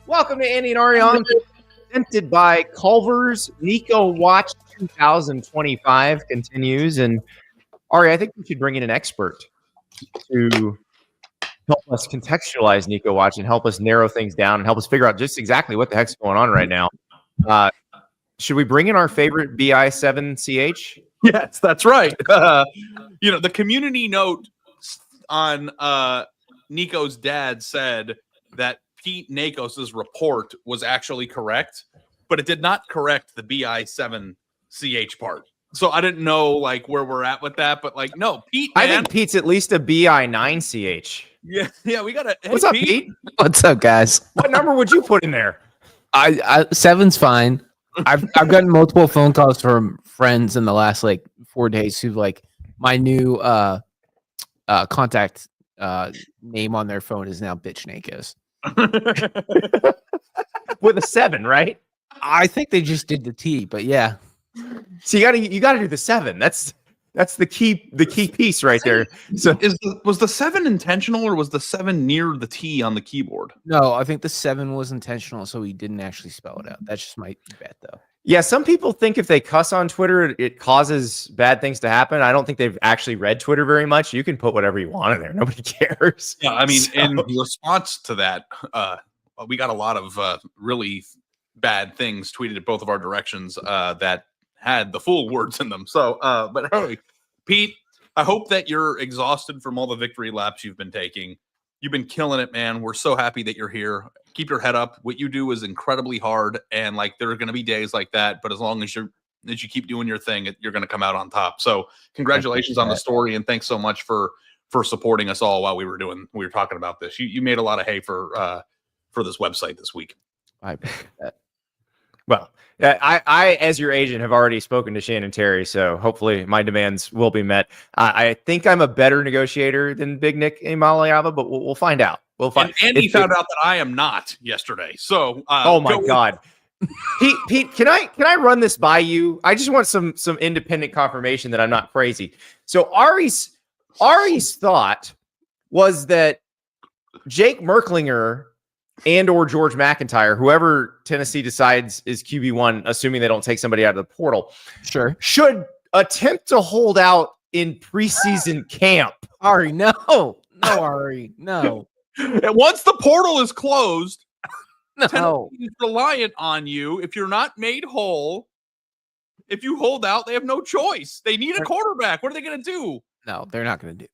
Welcome to Andy and Ari On3, presented by Culver's. Nico Watch 2025 continues. And Ari, I think we should bring in an expert to help us contextualize Nico Watch and help us narrow things down and help us figure out just exactly what the heck's going on right now. Should we bring in our favorite BI7CH? Yes, that's right. The community note on Nico's dad said that Pete Nakos' report was actually correct, but it did not correct the BI7CH part. So I didn't know where we're at with that, but no, Pete. Man, I think Pete's at least a BI9CH. Yeah, we gotta. What's up, Pete? What's up, guys? What number would you put in there? I 7's fine. I've gotten multiple phone calls from friends in the last 4 days who my new contact name on their phone is now Bitch Nakos. With a 7, right? I think they just did the T, but yeah. So you gotta do the 7. That's the key piece right there. So was the 7 intentional, or was the 7 near the T on the keyboard? No, I think the 7 was intentional, so he didn't actually spell it out. That's just my bet, though. Yeah, some people think if they cuss on Twitter, it causes bad things to happen. I don't think they've actually read Twitter very much. You can put whatever you want in there. Nobody cares. Yeah, I mean, in response to that, we got a lot of really bad things tweeted at both of our directions that had the full words in them. So, but hey, Pete, I hope that you're exhausted from all the victory laps you've been taking. You've been killing it, man. We're so happy that you're here. Keep your head up. What you do is incredibly hard, and there are going to be days like that. But as long as you keep doing your thing, you're going to come out on top. So, congratulations on the story, and thanks so much for supporting us all while we were talking about this. You made a lot of hay for this website this week. I appreciate that. Well, I, as your agent, have already spoken to Shannon Terry, so hopefully my demands will be met. I think I'm a better negotiator than Big Nick Imalayava, but we'll find out. We'll find. And Andy found out that I am not yesterday. So, oh my God, Pete, can I run this by you? I just want some independent confirmation that I'm not crazy. So Ari's thought was that Jake Merklinger and or George McIntyre, whoever Tennessee decides is QB1, assuming they don't take somebody out of the portal, Sure. should attempt to hold out in preseason camp. Ari, no, Ari, no. And once the portal is closed, No. Tennessee is reliant on you. If you're not made whole, if you hold out, they have no choice. They need a quarterback. What are they going to do? No, they're not going to do that.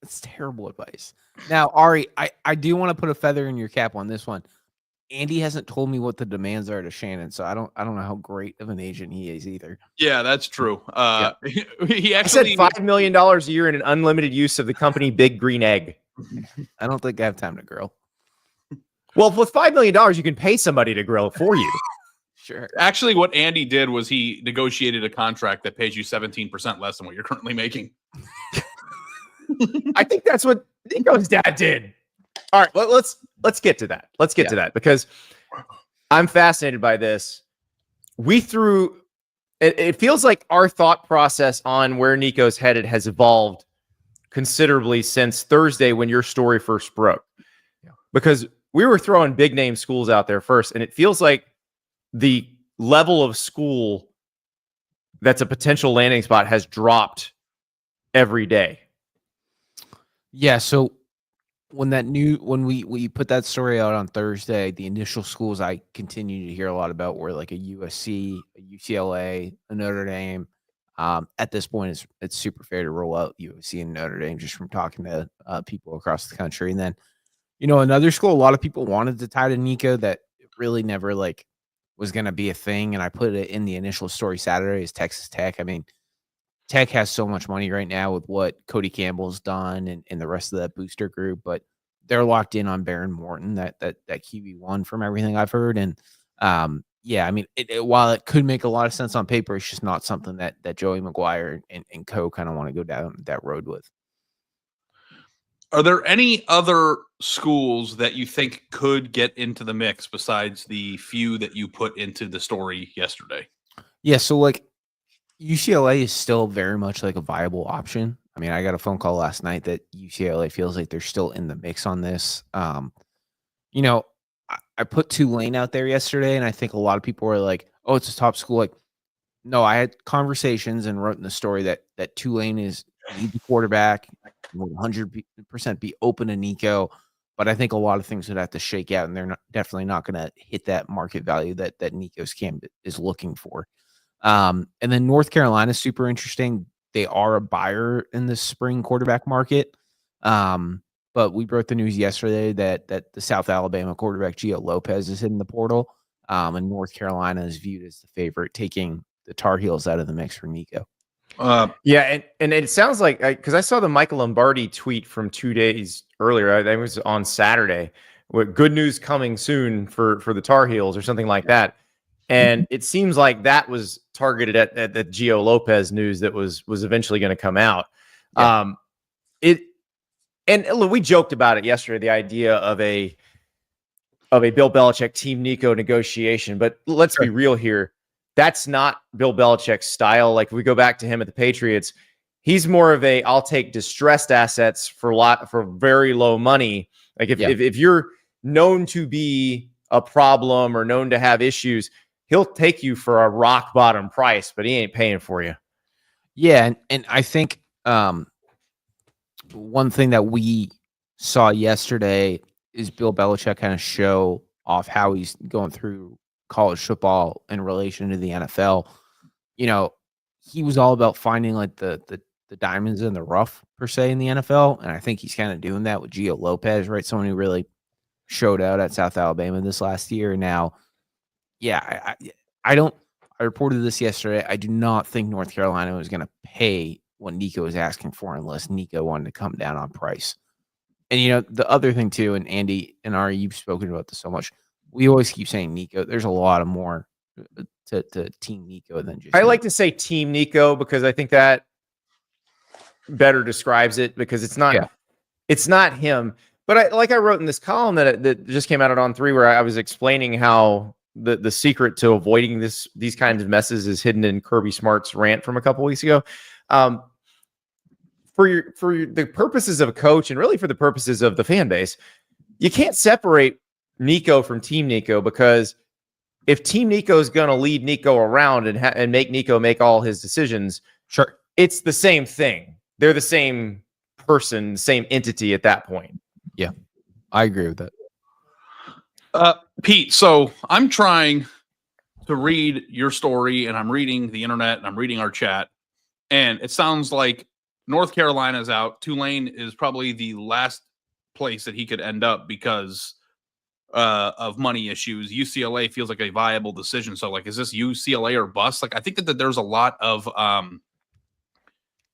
That's terrible advice. Now, Ari, I do want to put a feather in your cap on this one. Andy hasn't told me what the demands are to Shannon, so I don't know how great of an agent he is either. Yeah, that's true. He said actually $5 million a year in an unlimited use of the company Big Green Egg. I don't think I have time to grill. Well, with $5 million, you can pay somebody to grill for you. Sure. Actually, what Andy did was he negotiated a contract that pays you 17% less than what you're currently making. I think that's what Nico's dad did. All right, let's get to that. Let's get to that because I'm fascinated by this. It feels like our thought process on where Nico's headed has evolved considerably since Thursday when your story first broke. Yeah. Because we were throwing big name schools out there first, and it feels like the level of school that's a potential landing spot has dropped every day. Yeah, so when we put that story out on Thursday, the initial schools I continue to hear a lot about were like a USC, a UCLA, a Notre Dame. At this point, it's super fair to roll out USC and Notre Dame just from talking to people across the country. And then, another school a lot of people wanted to tie to Nico that really never was going to be a thing. And I put it in the initial story Saturday is Texas Tech. I mean, Tech has so much money right now with what Cody Campbell's done and the rest of that booster group, but they're locked in on Baron Morton, that QB1 from everything I've heard. And yeah, I mean, while it could make a lot of sense on paper, it's just not something that Joey McGuire and co kind of want to go down that road with. Are there any other schools that you think could get into the mix besides the few that you put into the story yesterday? Yeah, so UCLA is still very much like a viable option. I mean, I got a phone call last night that UCLA feels like they're still in the mix on this. I put Tulane out there yesterday, and I think a lot of people were like, "Oh, it's a top school." Like, no, I had conversations and wrote in the story that Tulane needs a quarterback, would 100% be open to Nico, but I think a lot of things would have to shake out, and they're definitely not going to hit that market value that Nico's camp is looking for. And then North Carolina is super interesting. They are a buyer in the spring quarterback market. But we broke the news yesterday that the South Alabama quarterback Gio Lopez is hitting the portal, and North Carolina is viewed as the favorite, taking the Tar Heels out of the mix for Nico. Yeah, and it sounds like, because I saw the Michael Lombardi tweet from 2 days earlier. I think it was on Saturday, with good news coming soon for the Tar Heels or something like that. And it seems like that was targeted at the Gio Lopez news that was eventually going to come out. Yeah. And look, we joked about it yesterday, the idea of a Bill Belichick Team Nico negotiation. But let's be real here. That's not Bill Belichick's style. Like, if we go back to him at the Patriots, he's more of a, I'll take distressed assets for very low money. Like, if you're known to be a problem or known to have issues, he'll take you for a rock bottom price, but he ain't paying for you. Yeah, and I think one thing that we saw yesterday is Bill Belichick kind of show off how he's going through college football in relation to the NFL. You know, he was all about finding like the diamonds in the rough, per se, in the NFL, and I think he's kind of doing that with Gio Lopez, right? Someone who really showed out at South Alabama this last year. Now, yeah, I reported this yesterday. I do not think North Carolina was going to pay what Nico was asking for unless Nico wanted to come down on price. And, you know, the other thing too, and Andy and Ari, you've spoken about this so much. We always keep saying Nico. There's a lot of more to Team Nico than just. I like to say Team Nico because I think that better describes it, because it's not him. But I wrote in this column that just came out at On3, where I was explaining how the secret to avoiding these kinds of messes is hidden in Kirby Smart's rant from a couple weeks ago. For the purposes of a coach, and really for the purposes of the fan base, you can't separate Nico from Team Nico, because if Team Nico is going to lead Nico around and make Nico make all his decisions, sure, it's the same thing. They're the same person, same entity at that point. Yeah, I agree with that. Pete, so I'm trying to read your story, and I'm reading the internet, and I'm reading our chat, and it sounds like North Carolina is out. Tulane is probably the last place that he could end up because of money issues. UCLA feels like a viable decision. So, like, is this UCLA or bust? Like, I think that there's a lot of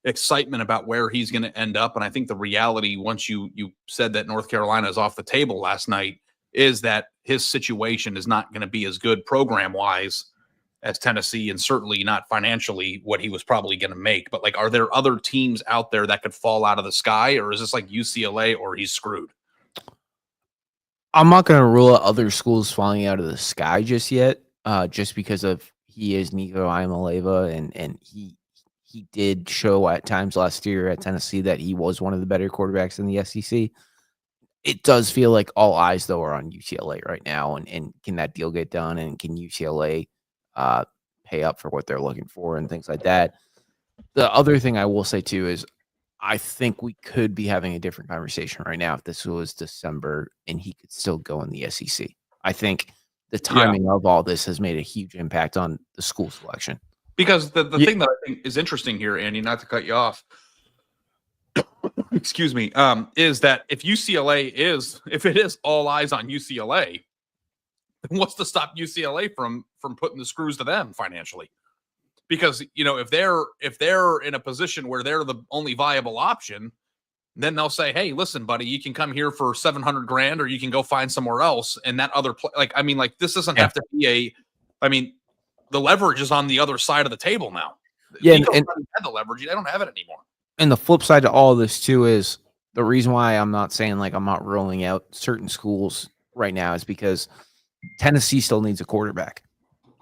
excitement about where he's going to end up. And I think the reality, once you said that North Carolina is off the table last night, is that his situation is not going to be as good program-wise as Tennessee, and certainly not financially what he was probably going to make. But, like, are there other teams out there that could fall out of the sky, or is this like UCLA or he's screwed? I'm not going to rule out other schools falling out of the sky just yet, just because of he is Nico Iamaleava, and he did show at times last year at Tennessee that he was one of the better quarterbacks in the SEC. It does feel like all eyes, though, are on UCLA right now, and can that deal get done, and can UCLA pay up for what they're looking for and things like that. The other thing I will say too is I think we could be having a different conversation right now if this was December and he could still go in the SEC. I think the timing of all this has made a huge impact on the school selection. Because the thing that I think is interesting here, Andy, not to cut you off, excuse me, is that if it is all eyes on UCLA, what's to stop UCLA from putting the screws to them financially? Because, you know, if they're in a position where they're the only viable option, then they'll say, "Hey, listen, buddy, you can come here for $700,000, or you can go find somewhere else." And that other this doesn't have to be the leverage is on the other side of the table now. Yeah, and had the leverage, they don't have it anymore. And the flip side to all of this too is the reason why I'm not saying like I'm not rolling out certain schools right now is because Tennessee still needs a quarterback.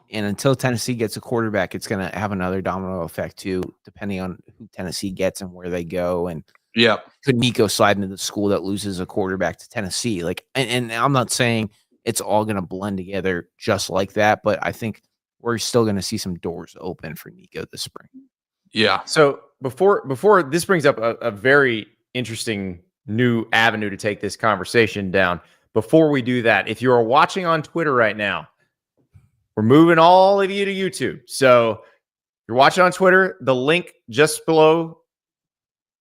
And until Tennessee gets a quarterback, it's going to have another domino effect too, depending on who Tennessee gets and where they go. And could Nico slide into the school that loses a quarterback to Tennessee? Like, and I'm not saying it's all going to blend together just like that. But I think we're still going to see some doors open for Nico this spring. Yeah. So before this brings up a very interesting new avenue to take this conversation down. Before we do that, if you are watching on Twitter right now, we're moving all of you to YouTube. So if you're watching on Twitter, the link just below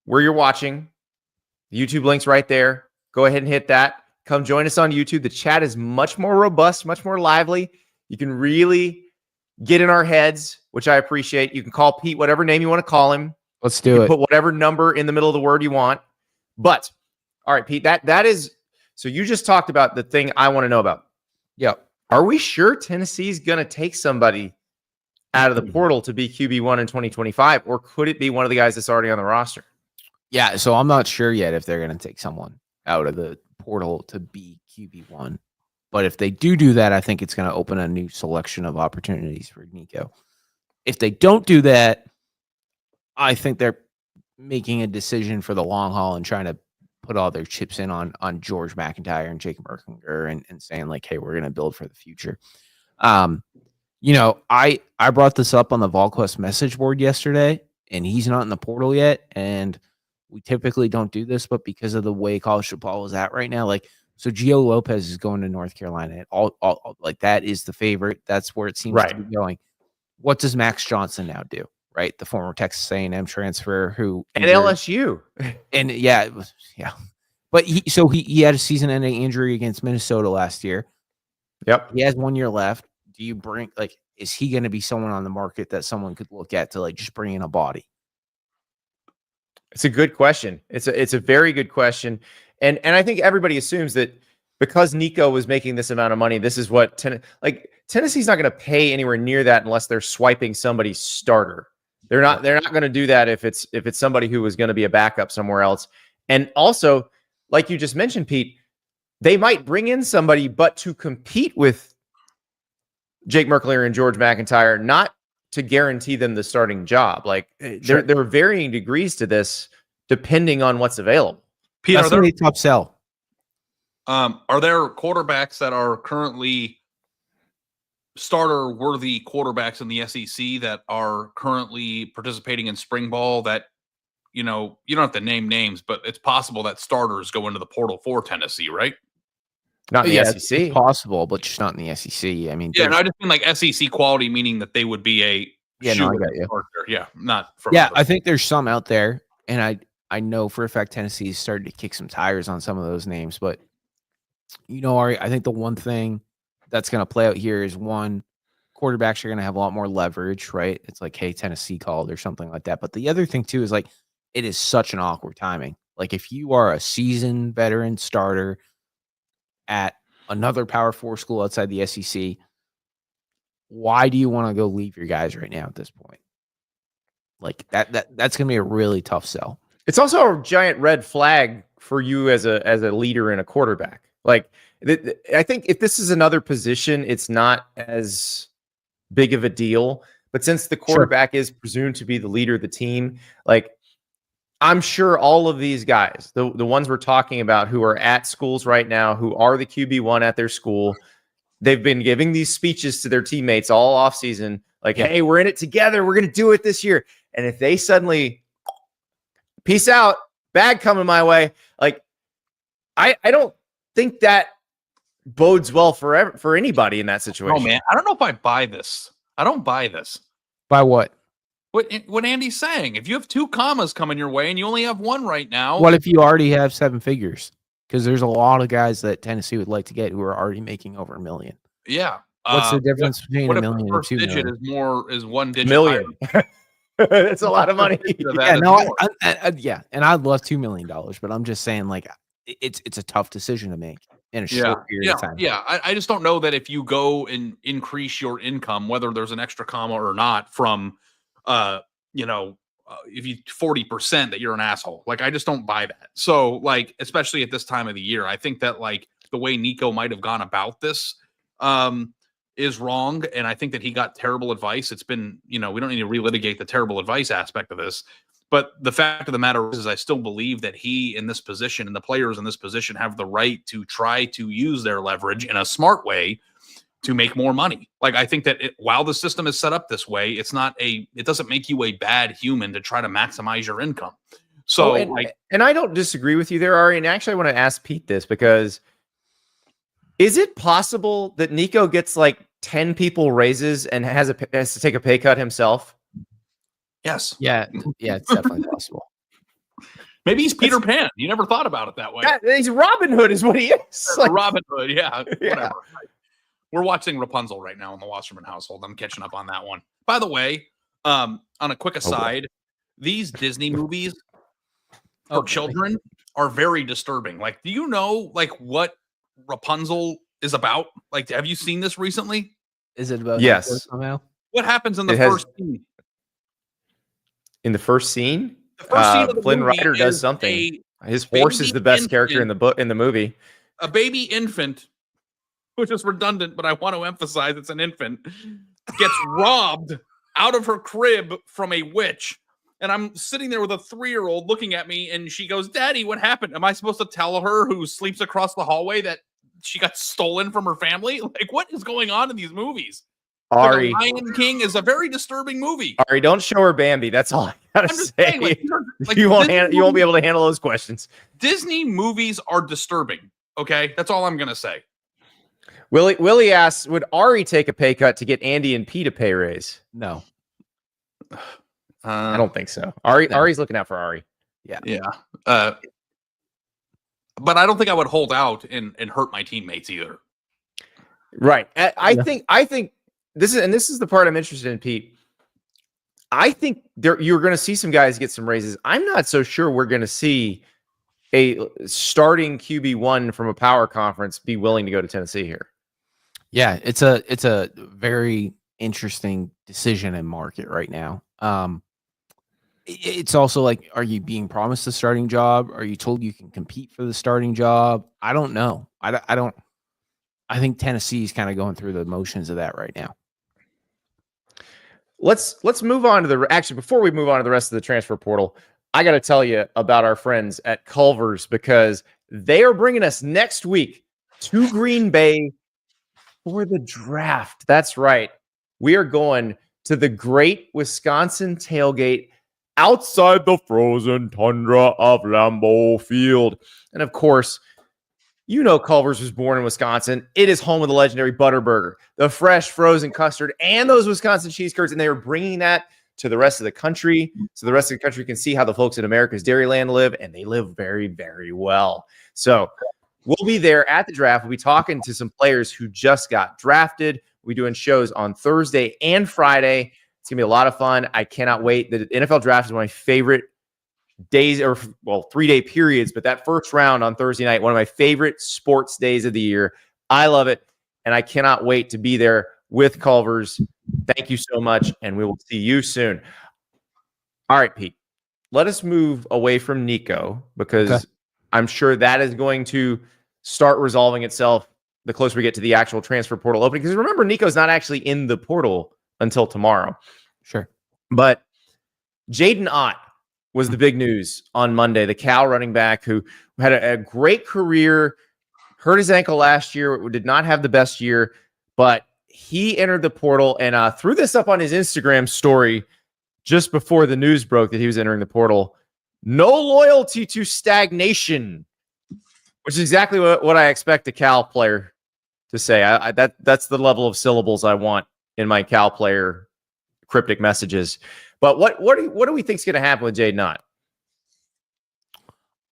where you're watching, the YouTube link's right there. Go ahead and hit that. Come join us on YouTube. The chat is much more robust, much more lively. You can really get in our heads, which I appreciate. You can call Pete whatever name you want to call him. Let's do it. Put whatever number in the middle of the word you want. But all right, Pete, that is so you just talked about the thing I want to know about. Yep. Are we sure Tennessee's going to take somebody out of the portal to be QB1 in 2025, or could it be one of the guys that's already on the roster? Yeah, so I'm not sure yet if they're going to take someone out of the portal to be QB1. But if they do that, I think it's going to open a new selection of opportunities for Nico. If they don't do that, I think they're making a decision for the long haul and trying to put all their chips in on George McIntyre and Jake Merkinger and saying like, hey, we're going to build for the future. You know, I brought this up on the VolQuest message board yesterday, and he's not in the portal yet. And we typically don't do this, but because of the way college football is at right now, like, so Gio Lopez is going to North Carolina. All like that is the favorite. That's where it seems to be going. What does Max Johnson now do? Right, the former Texas A&M transfer who and LSU, and yeah, but he had a season-ending injury against Minnesota last year. Yep, he has 1 year left. Do you bring is he going to be someone on the market that someone could look at to like just bring in a body? It's a good question. It's a very good question, and I think everybody assumes that because Nico was making this amount of money, this is what Tennessee's not going to pay anywhere near that unless they're swiping somebody's starter. They're not going to do that if it's somebody who was going to be a backup somewhere else. And also, like you just mentioned, Pete, they might bring in somebody, but to compete with Jake Merkinger and George McIntyre, not to guarantee them the starting job. Like there are varying degrees to this depending on what's available. Pete, that's a tough sell. Are there quarterbacks that are currently starter worthy quarterbacks in the SEC that are currently participating in spring ball that, you know, you don't have to name names, but it's possible that starters go into the portal for Tennessee, right? Not in the SEC. It's possible, but just not in the SEC. I mean, yeah, no, I just mean like SEC quality, meaning that they would be a I got you. Yeah, not from I think there's some out there, and I know for a fact Tennessee's started to kick some tires on some of those names, but you know, Ari, I think the one thing that's going to play out here is one, quarterbacks are going to have a lot more leverage, right? It's like, hey, Tennessee called or something like that. But the other thing too is like, it is such an awkward timing. Like if you are a seasoned veteran starter at another Power 4 school outside the SEC, why do you want to go leave your guys right now at this point? Like that's going to be a really tough sell. It's also a giant red flag for you as a leader and a quarterback. Like, I think if this is another position, it's not as big of a deal. But since the quarterback is presumed to be the leader of the team, like I'm sure all of these guys, the ones we're talking about who are at schools right now, who are the QB1 at their school, they've been giving these speeches to their teammates all offseason, like, hey, we're in it together. We're going to do it this year. And if they suddenly peace out, bad coming my way, like I don't think that bodes well for anybody in that situation. Oh man, I don't know if I buy this. I don't buy this. By what? What Andy's saying. If you have 2 commas coming your way and you only have 1 right now. What if you already have 7 figures? Because there's a lot of guys that Tennessee would like to get who are already making over $1 million. Yeah. What's the difference between $1 million and $2 million? Is 1 digit million. That's a lot of money. And I'd love $2 million, but I'm just saying, like, it's a tough decision to make in a short period of time. Yeah, I just don't know that if you go and increase your income, whether there's an extra comma or not, from if you 40%, that you're an asshole. Like, I just don't buy that. So, like, especially at this time of the year, I think that like the way Nico might have gone about this is wrong, and I think that he got terrible advice. It's been, we don't need to relitigate the terrible advice aspect of this, But the fact of the matter is I still believe that he in this position and the players in this position have the right to try to use their leverage in a smart way to make more money. Like, I think that while the system is set up this way, it doesn't make you a bad human to try to maximize your income. So, and I don't disagree with you there, Ari. And actually, I want to ask Pete this, because is it possible that Nico gets like 10 people raises and has to take a pay cut himself? Yes. Yeah, it's definitely possible. Maybe he's Peter Pan. You never thought about it that way. Yeah, he's Robin Hood is what he is. Like, Robin Hood, yeah. Whatever. We're watching Rapunzel right now in the Wasserman household. I'm catching up on that one. By the way, on a quick aside, these Disney movies for children are very disturbing. Like, do you know like what Rapunzel is about? Like, have you seen this recently? Is it about yes? What happens in the first scene? In the first scene, the first scene of the Flynn movie Rider does something. His horse is the best character in the movie. A baby infant, which is redundant, but I want to emphasize it's an infant, gets robbed out of her crib from a witch. And I'm sitting there with a 3-year-old looking at me, and she goes, "Daddy, what happened?" Am I supposed to tell her, who sleeps across the hallway, that she got stolen from her family? Like, what is going on in these movies? Ari, like, Lion King is a very disturbing movie. Ari, don't show her Bambi. That's all I gotta say. Saying, you won't be able to handle those questions. Disney movies are disturbing. Okay, that's all I'm gonna say. Willie asks, would Ari take a pay cut to get Andy and Pete a pay raise? No. I don't think so. Ari's looking out for Ari. Yeah. But I don't think I would hold out and hurt my teammates either. Right. I think this is the part I'm interested in, Pete. I think you're going to see some guys get some raises. I'm not so sure we're going to see a starting QB1 from a power conference be willing to go to Tennessee here. Yeah, it's a very interesting decision in market right now. It's also like, are you being promised a starting job? Are you told you can compete for the starting job? I don't know. I think Tennessee is kind of going through the motions of that right now. Let's move on to before we move on to the rest of the transfer portal, I got to tell you about our friends at Culver's, because they are bringing us next week to Green Bay for the draft. That's right. We are going to the Great Wisconsin Tailgate outside the frozen tundra of Lambeau Field. And of course, you know Culver's was born in Wisconsin. It is home of the legendary ButterBurger, the fresh frozen custard, and those Wisconsin cheese curds. And they are bringing that to the rest of the country, so the rest of the country can see how the folks in America's Dairyland live, and they live very, very well. So we'll be there at the draft. We'll be talking to some players who just got drafted. We'll be doing shows on Thursday and Friday. It's going to be a lot of fun. I cannot wait. The NFL draft is one of my favorite days, or 3-day periods, but that first round on Thursday night, one of my favorite sports days of the year. I love it, and I cannot wait to be there with Culver's. Thank you so much, and we will see you soon. All right, Pete, let us move away from Nico, because I'm sure that is going to start resolving itself the closer we get to the actual transfer portal opening. Because remember, Nico's not actually in the portal until tomorrow. Sure. But Jaydn Ott was the big news on Monday, the Cal running back who had a great career, hurt his ankle last year, did not have the best year, but he entered the portal and threw this up on his Instagram story just before the news broke that he was entering the portal. No loyalty to stagnation, which is exactly what I expect a Cal player to say. That's the level of syllables I want in my Cal player cryptic messages. But what do we think is going to happen with Jaydn Ott?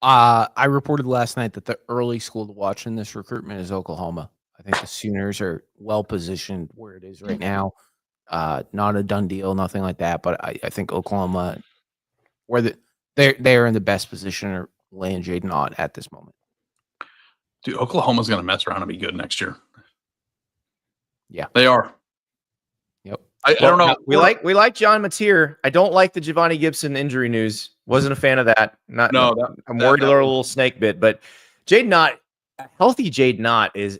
I reported last night that the early school to watch in this recruitment is Oklahoma. I think the Sooners are well positioned where it is right now. Not a done deal, nothing like that. But I think Oklahoma, they're in the best position to land Jaydn Ott at this moment. Dude, Oklahoma's going to mess around and be good next year. Yeah, they are. Yep. I don't know. We like John Mateer. I don't like the Giovanni Gibson injury news. Wasn't a fan of that. I'm worried a little snake bit. But Jaydn Ott, healthy Jaydn Ott is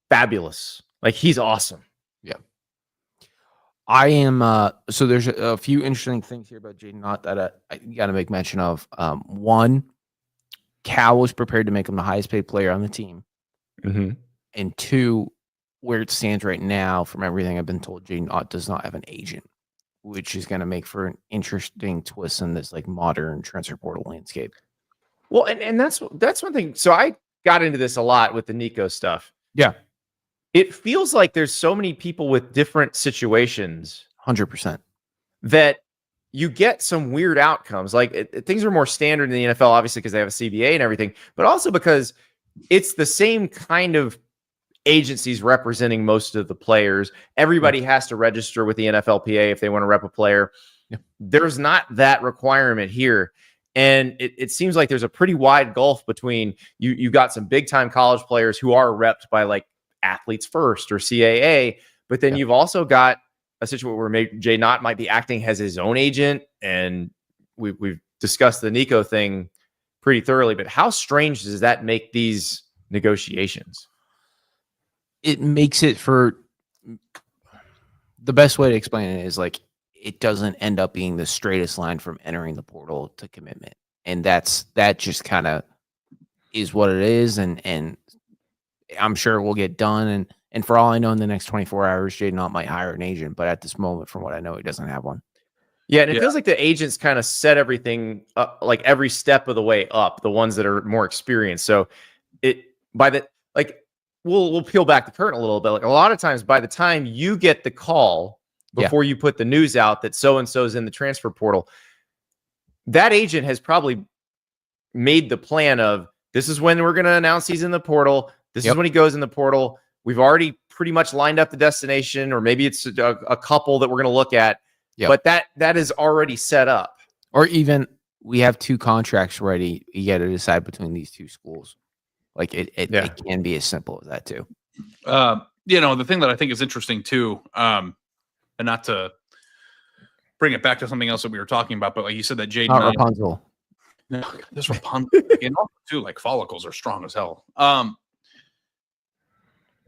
fabulous. Like, he's awesome. Yeah. I am. So there's a few interesting things here about Jaydn Ott that I got to make mention of. One, Cal was prepared to make him the highest paid player on the team. Mm-hmm. And two, where it stands right now, from everything I've been told, Jaydn Ott does not have an agent, which is going to make for an interesting twist in this like modern transfer portal landscape. Well, and that's one thing. So I got into this a lot with the Nico stuff. Yeah. It feels like there's so many people with different situations 100%. that you get some weird outcomes. Like things are more standard in the NFL, obviously, because they have a CBA and everything, but also because it's the same kind of agencies representing most of the players. Everybody has to register with the NFLPA if they want to rep a player. Yeah. There's not that requirement here. And it seems like there's a pretty wide gulf between you got some big time college players who are repped by like Athletes First or CAA, but then you've also got a situation where maybe Jaydn Ott might be acting as his own agent. And we've discussed the Nico thing pretty thoroughly, but how strange does that make these negotiations? It makes it for the best way to explain it is like it doesn't end up being the straightest line from entering the portal to commitment. And that just kind of is what it is. And I'm sure it will get done. And for all I know, in the next 24 hours, Jaydn Ott might hire an agent. But at this moment, from what I know, he doesn't have one. Yeah, and it feels like the agents kind of set everything up, like every step of the way up, the ones that are more experienced. So we'll peel back the curtain a little bit. Like a lot of times, by the time you get the call before you put the news out that so-and-so is in the transfer portal, that agent has probably made the plan of, this is when we're going to announce he's in the portal. This is when he goes in the portal. We've already pretty much lined up the destination, or maybe it's a couple that we're going to look at. But that is already set up. Or even we have 2 contracts ready. You got to decide between these 2 schools. Like it can be as simple as that too. The thing that I think is interesting too, and not to bring it back to something else that we were talking about, but like you said that Jaydn Rapunzel. No, this Rapunzel. And also too, like follicles are strong as hell.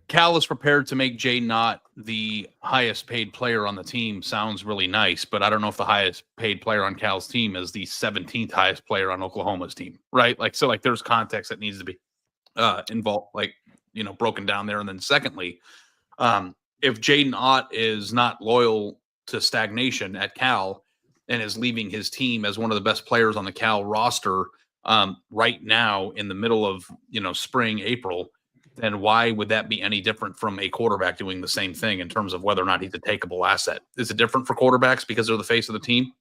Cal is prepared to make Jaydn Ott the highest paid player on the team. Sounds really nice, but I don't know if the highest paid player on Cal's team is the 17th highest player on Oklahoma's team, right? Like, so like there's context that needs to be involved, like, broken down there. And then secondly, if Jaydn Ott is not loyal to stagnation at Cal and is leaving his team as one of the best players on the Cal roster right now in the middle of, spring, April, then why would that be any different from a quarterback doing the same thing in terms of whether or not he's a takeable asset? Is it different for quarterbacks because they're the face of the team?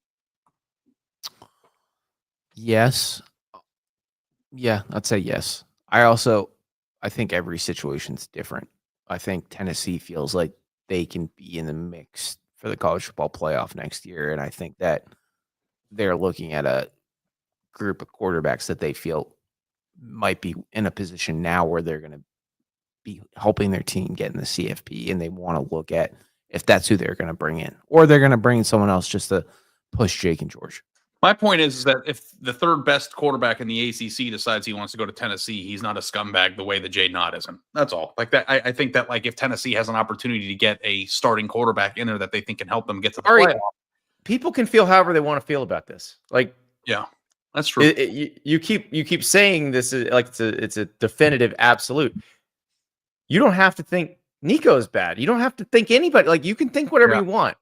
Yes. Yeah, I'd say yes. I think every situation's different. I think Tennessee feels like they can be in the mix for the college football playoff next year. And I think that they're looking at a group of quarterbacks that they feel might be in a position now where they're going to be helping their team get in the CFP, and they want to look at if that's who they're going to bring in, or they're going to bring in someone else just to push Jake and George. My point is that if the third best quarterback in the ACC decides he wants to go to Tennessee, he's not a scumbag the way that Jaydn Ott isn't. That's all. Like that, I think that like if Tennessee has an opportunity to get a starting quarterback in there that they think can help them get to the playoff, people can feel however they want to feel about this. Like, yeah, that's true. You keep saying this is like it's a definitive absolute. You don't have to think Nico's bad. You don't have to think anybody. Like, you can think whatever you want.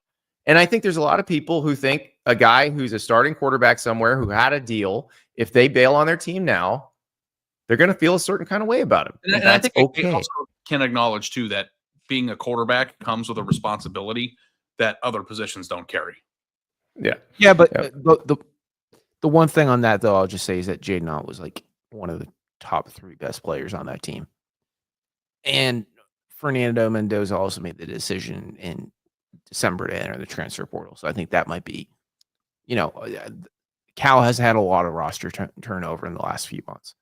And I think there's a lot of people who think a guy who's a starting quarterback somewhere who had a deal, if they bail on their team now, they're going to feel a certain kind of way about him. And I think I also can acknowledge too that being a quarterback comes with a responsibility that other positions don't carry. Yeah. Yeah, but the one thing on that though, I'll just say is that Jaydn Ott was like one of the top 3 best players on that team. And Fernando Mendoza also made the decision in December to enter the transfer portal. So I think that might be, Cal has had a lot of roster turnover in the last few months.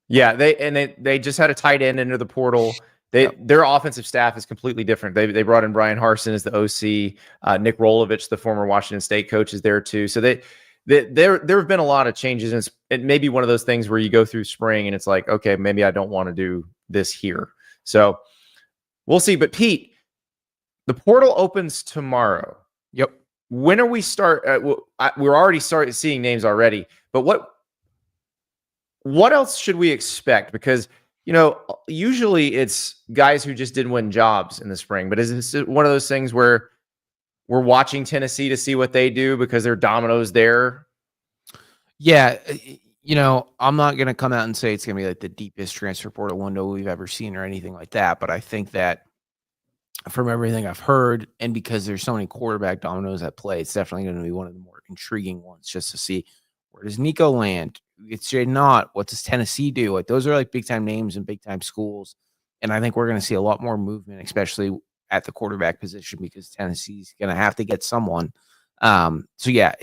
Yeah, they just had a tight end into the portal. Their offensive staff is completely different. They brought in Brian Harsin as the OC. Nick Rolovich, the former Washington State coach, is there too. So there have been a lot of changes. And it may be one of those things where you go through spring and it's like, okay, maybe I don't want to do this here. So we'll see. But Pete, The portal opens tomorrow. Yep. When are we start? We're already started seeing names already, but what else should we expect? Because usually it's guys who just didn't win jobs in the spring. But is this one of those things where we're watching Tennessee to see what they do because they're dominoes there? Yeah. I'm not going to come out and say it's going to be like the deepest transfer portal window we've ever seen or anything like that. But I think that from everything I've heard, and because there's so many quarterback dominoes at play, it's definitely going to be one of the more intriguing ones just to see where does Nico land? It's Jaydn Ott. What does Tennessee do? Like those are like big time names and big time schools. And I think we're going to see a lot more movement, especially at the quarterback position, because Tennessee's going to have to get someone. So yeah,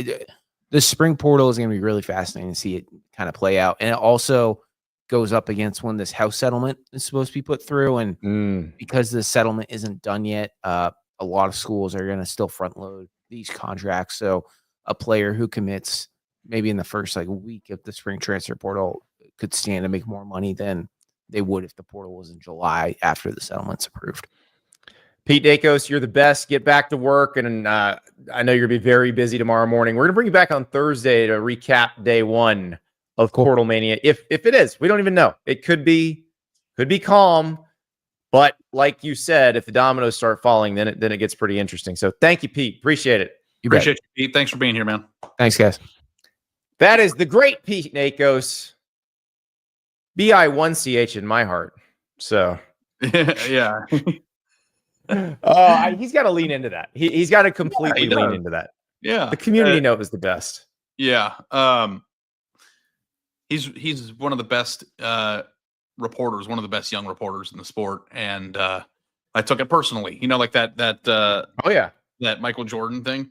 the spring portal is going to be really fascinating to see it kind of play out. And it also goes up against when this house settlement is supposed to be put through. And because the settlement isn't done yet, a lot of schools are going to still front load these contracts. So a player who commits maybe in the first week of the spring transfer portal could stand to make more money than they would if the portal was in July after the settlement's approved. Pete Nakos, you're the best. Get back to work. And I know you're going to be very busy tomorrow morning. We're going to bring you back on Thursday to recap day one of Portal Mania. If it is, we don't even know. It could be calm. But like you said, if the dominoes start falling, then it gets pretty interesting. So thank you, Pete. Appreciate it. Appreciate you, Pete. Thanks for being here, man. Thanks, guys. That is the great Pete Nakos. BI1CH in my heart. So yeah. He's got to lean into that. He's got to completely lean into that. Yeah. The community note is the best. Yeah. He's one of the best reporters, one of the best young reporters in the sport. And I took it personally, like that that Michael Jordan thing.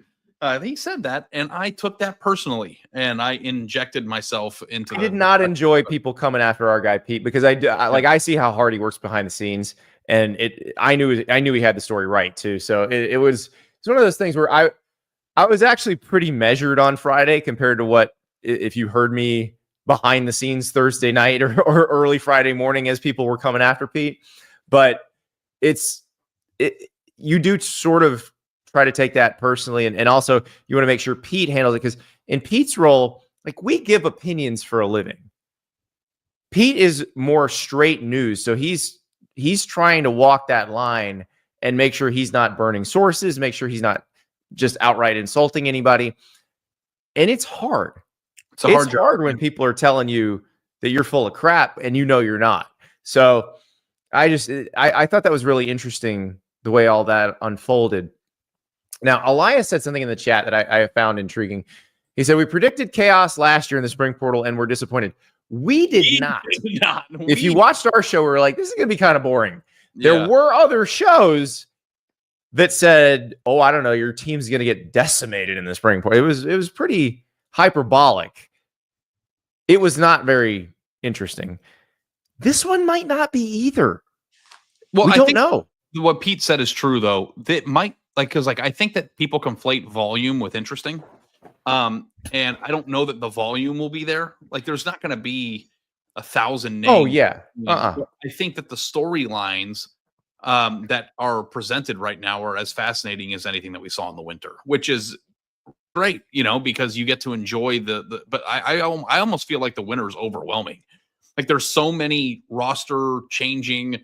He said that, and I took that personally, and I injected myself into. I did not enjoy people coming after our guy Pete because I see how hard he works behind the scenes, and I knew he had the story right too. So it's one of those things where I was actually pretty measured on Friday compared to what if you heard me behind the scenes Thursday night or early Friday morning as people were coming after Pete. But you do sort of try to take that personally. And also you want to make sure Pete handles it because in Pete's role, we give opinions for a living. Pete is more straight news. So he's trying to walk that line and make sure he's not burning sources, make sure he's not just outright insulting anybody. And it's hard. It's hard when people are telling you that you're full of crap and you're not. So I thought that was really interesting the way all that unfolded. Now, Elias said something in the chat that I found intriguing. He said, we predicted chaos last year in the spring portal and we're disappointed. We did not. If you watched our show, we were like, this is going to be kind of boring. Yeah. There were other shows that said, oh, I don't know, your team's going to get decimated in the spring portal. It was pretty hyperbolic. It was not very interesting. This one might not be either. Well, I don't know. What Pete said is true, though. That might because I think that people conflate volume with interesting. And I don't know that the volume will be there. There's not going to be 1,000 names. Oh, yeah. I think that the storylines that are presented right now are as fascinating as anything that we saw in the winter, which is great, because you get to enjoy but I almost feel like the winter is overwhelming. There's so many roster changing,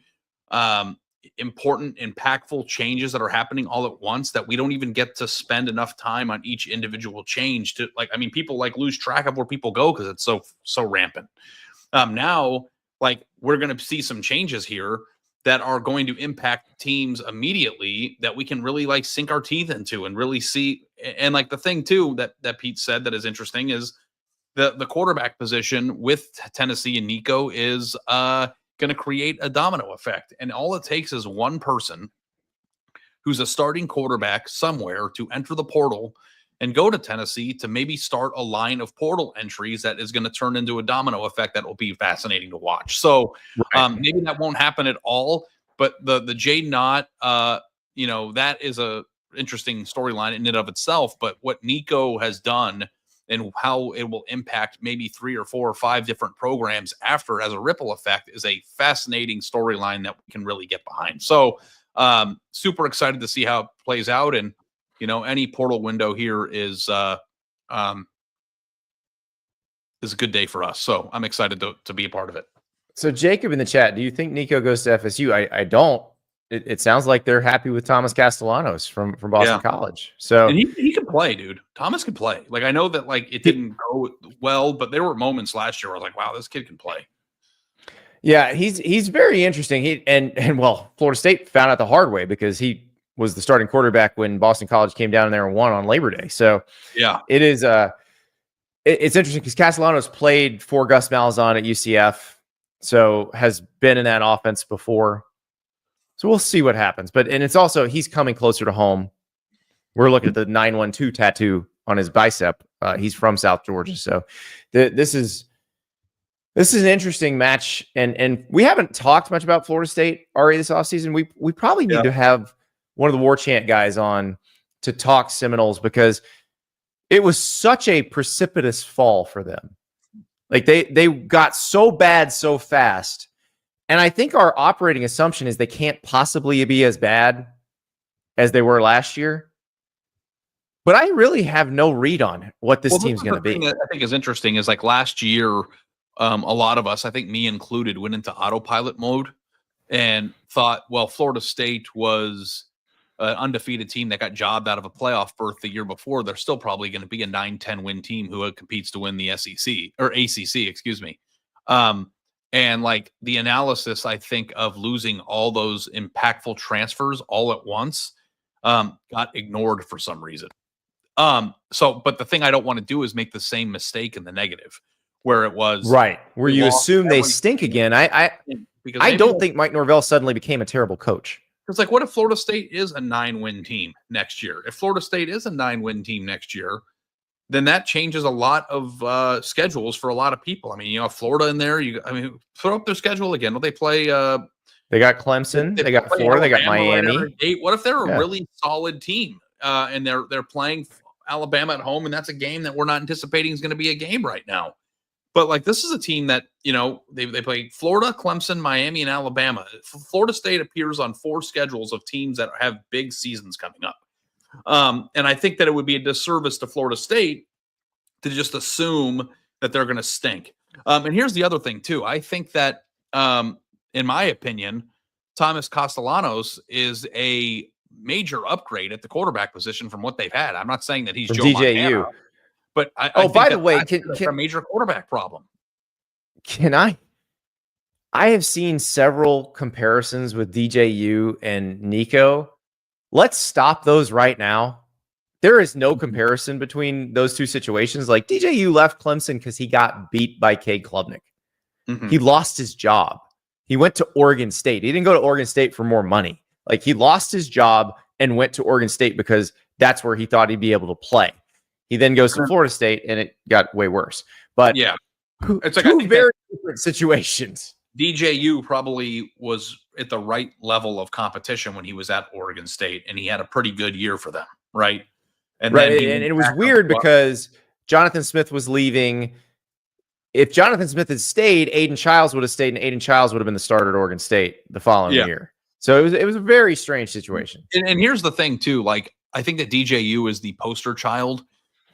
important, impactful changes that are happening all at once that we don't even get to spend enough time on each individual change to people lose track of where people go because it's so rampant. Now, we're going to see some changes here that are going to impact teams immediately that we can really sink our teeth into and really see. And the thing too that Pete said that is interesting is the quarterback position with Tennessee and Nico is going to create a domino effect. And all it takes is one person who's a starting quarterback somewhere to enter the portal and go to Tennessee to maybe start a line of portal entries that is going to turn into a domino effect that will be fascinating to watch. So maybe that won't happen at all, but the Jaydn Ott, that is a interesting storyline in and of itself. But what Nico has done and how it will impact maybe 3 or 4 or 5 different programs after as a ripple effect is a fascinating storyline that we can really get behind. So Super excited to see how it plays out. And, any portal window here is a good day for us. So I'm excited to be a part of it. So Jacob in the chat, do you think Nico goes to FSU? I don't. It sounds like they're happy with Thomas Castellanos from Boston College. So and he can play, dude. Thomas can play. Like, I know that it didn't go well, but there were moments last year where I was like, wow, this kid can play. Yeah, he's very interesting. Well, Florida State found out the hard way because he was the starting quarterback when Boston College came down there and won on Labor Day. So yeah, it is it's interesting because Castellanos played for Gus Malzahn at UCF, so has been in that offense before. So we'll see what happens. And it's also, he's coming closer to home. We're looking at the 912 tattoo on his bicep. He's from South Georgia. So this is an interesting match. And we haven't talked much about Florida State, Ari, this offseason. We probably need to have one of the War Chant guys on to talk Seminoles because it was such a precipitous fall for them. Like they got so bad so fast. And I think our operating assumption is they can't possibly be as bad as they were last year. But I really have no read on what this team's going to be. I think is interesting is last year, a lot of us, I think me included, went into autopilot mode and thought, well, Florida State was an undefeated team that got jobbed out of a playoff berth the year before. They're still probably going to be a 9-10 win team who competes to win the SEC or ACC, excuse me. And the analysis, I think, of losing all those impactful transfers all at once got ignored for some reason. But the thing I don't want to do is make the same mistake in the negative, where it was where you assume they stink again. I don't think Mike Norvell suddenly became a terrible coach. It's what if Florida State is a 9-win team next year? If Florida State is a 9-win team next year, then that changes a lot of schedules for a lot of people. I mean, Florida in there. Throw up their schedule again. Will they play? They got Clemson. They got Florida. They got Miami. What if they're a really solid team and they're playing Alabama at home, and that's a game that we're not anticipating is going to be a game right now? But this is a team that they play Florida, Clemson, Miami, and Alabama. Florida State appears on 4 schedules of teams that have big seasons coming up. And I think that it would be a disservice to Florida State to just assume that they're going to stink. And here's the other thing too. I think that, in my opinion, Thomas Castellanos is a major upgrade at the quarterback position from what they've had. I'm not saying that he's Joe DJU, Montana, but I think by the way, that's a major quarterback problem. I have seen several comparisons with DJU and Nico. Let's stop those right now. There is no comparison between those two situations. DJU left Clemson because he got beat by Cade Klubnik. Mm-hmm. He lost his job. He went to Oregon State. He didn't go to Oregon State for more money. He lost his job and went to Oregon State because that's where he thought he'd be able to play. He then goes to Florida State and it got way worse. But yeah, it's two very different situations. DJU probably was at the right level of competition when he was at Oregon State, and he had a pretty good year for them, right? And it was weird because Jonathan Smith was leaving. If Jonathan Smith had stayed, Aiden Childs would have stayed, and Aiden Childs would have been the starter at Oregon State the following year. So it was a very strange situation. And here's the thing too, I think that DJU is the poster child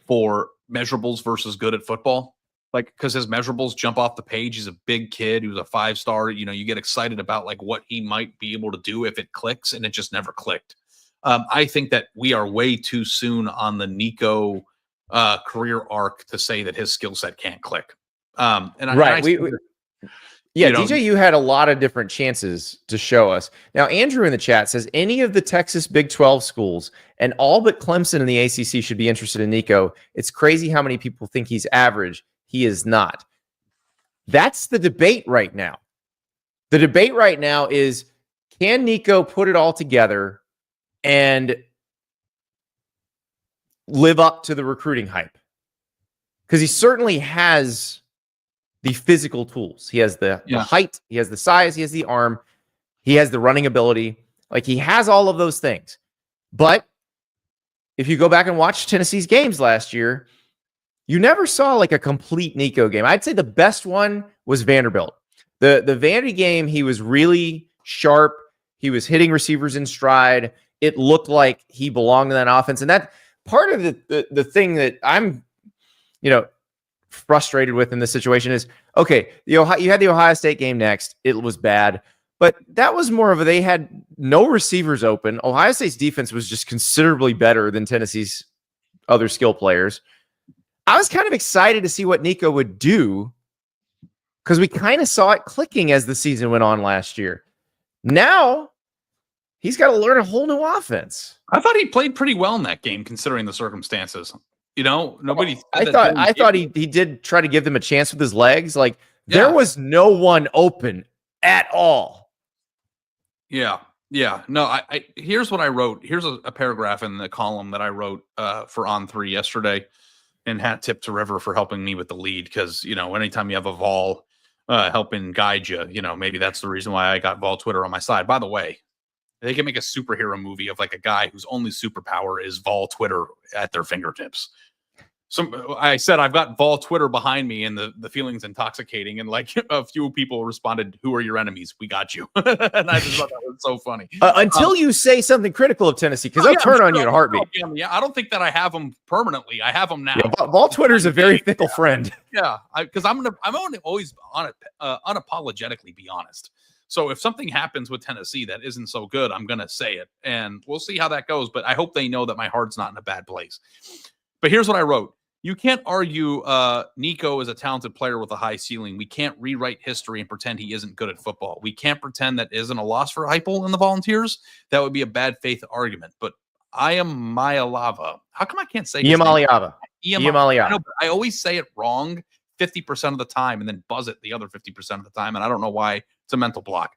for measurables versus good at football. Because his measurables jump off the page. He's a big kid. He was a 5-star. You get excited about what he might be able to do if it clicks, and it just never clicked. I think that we are way too soon on the Nico career arc to say that his skill set can't click. DJU had a lot of different chances to show us. Now, Andrew in the chat says any of the Texas Big 12 schools and all but Clemson in the ACC should be interested in Nico. It's crazy how many people think he's average. He is not. That's the debate right now. The debate right now is, can Nico put it all together and live up to the recruiting hype? Because he certainly has the physical tools. He has the height, he has the size, he has the arm, he has the running ability. He has all of those things. But if you go back and watch Tennessee's games last year, you never saw a complete Nico game. I'd say the best one was Vanderbilt. The Vandy game, he was really sharp. He was hitting receivers in stride. It looked like he belonged in that offense. And that part of the thing that I'm, frustrated with in this situation is, okay, you had the Ohio State game next. It was bad. But that was more of they had no receivers open. Ohio State's defense was just considerably better than Tennessee's other skill players. I was kind of excited to see what Nico would do because we kind of saw it clicking as the season went on last year. Now he's got to learn a whole new offense. I thought he played pretty well in that game considering the circumstances. Nobody. I thought he did try to give them a chance with his legs. Like there was no one open at all. Yeah. No, I here's what I wrote. Here's a paragraph in the column that I wrote for On3 yesterday, and hat tip to River for helping me with the lead because anytime you have a Vol helping guide you, maybe that's the reason why I got Vol Twitter on my side. By the way, they can make a superhero movie of like a guy whose only superpower is Vol Twitter at their fingertips. So I said, I've got Vol Twitter behind me and the feeling's intoxicating. And like a few people responded, who are your enemies? We got you. And I just thought that was so funny. Until you say something critical of Tennessee, because they'll turn on you in a heartbeat. Yeah, I don't think that I have them permanently. I have them now. Yeah, Vol Twitter's a very fickle friend. Yeah, because I'm always unapologetically be honest. So if something happens with Tennessee that isn't so good, I'm going to say it. And we'll see how that goes. But I hope they know that my heart's not in a bad place. But here's what I wrote. You can't argue Nico is a talented player with a high ceiling. We can't rewrite history and pretend he isn't good at football. We can't pretend that isn't a loss for Heupel and the Volunteers. That would be a bad faith argument. But I am Mayalava. How come I can't say Iamaliava? I always say it wrong 50% of the time and then buzz it the other 50% of the time. And I don't know why. It's a mental block.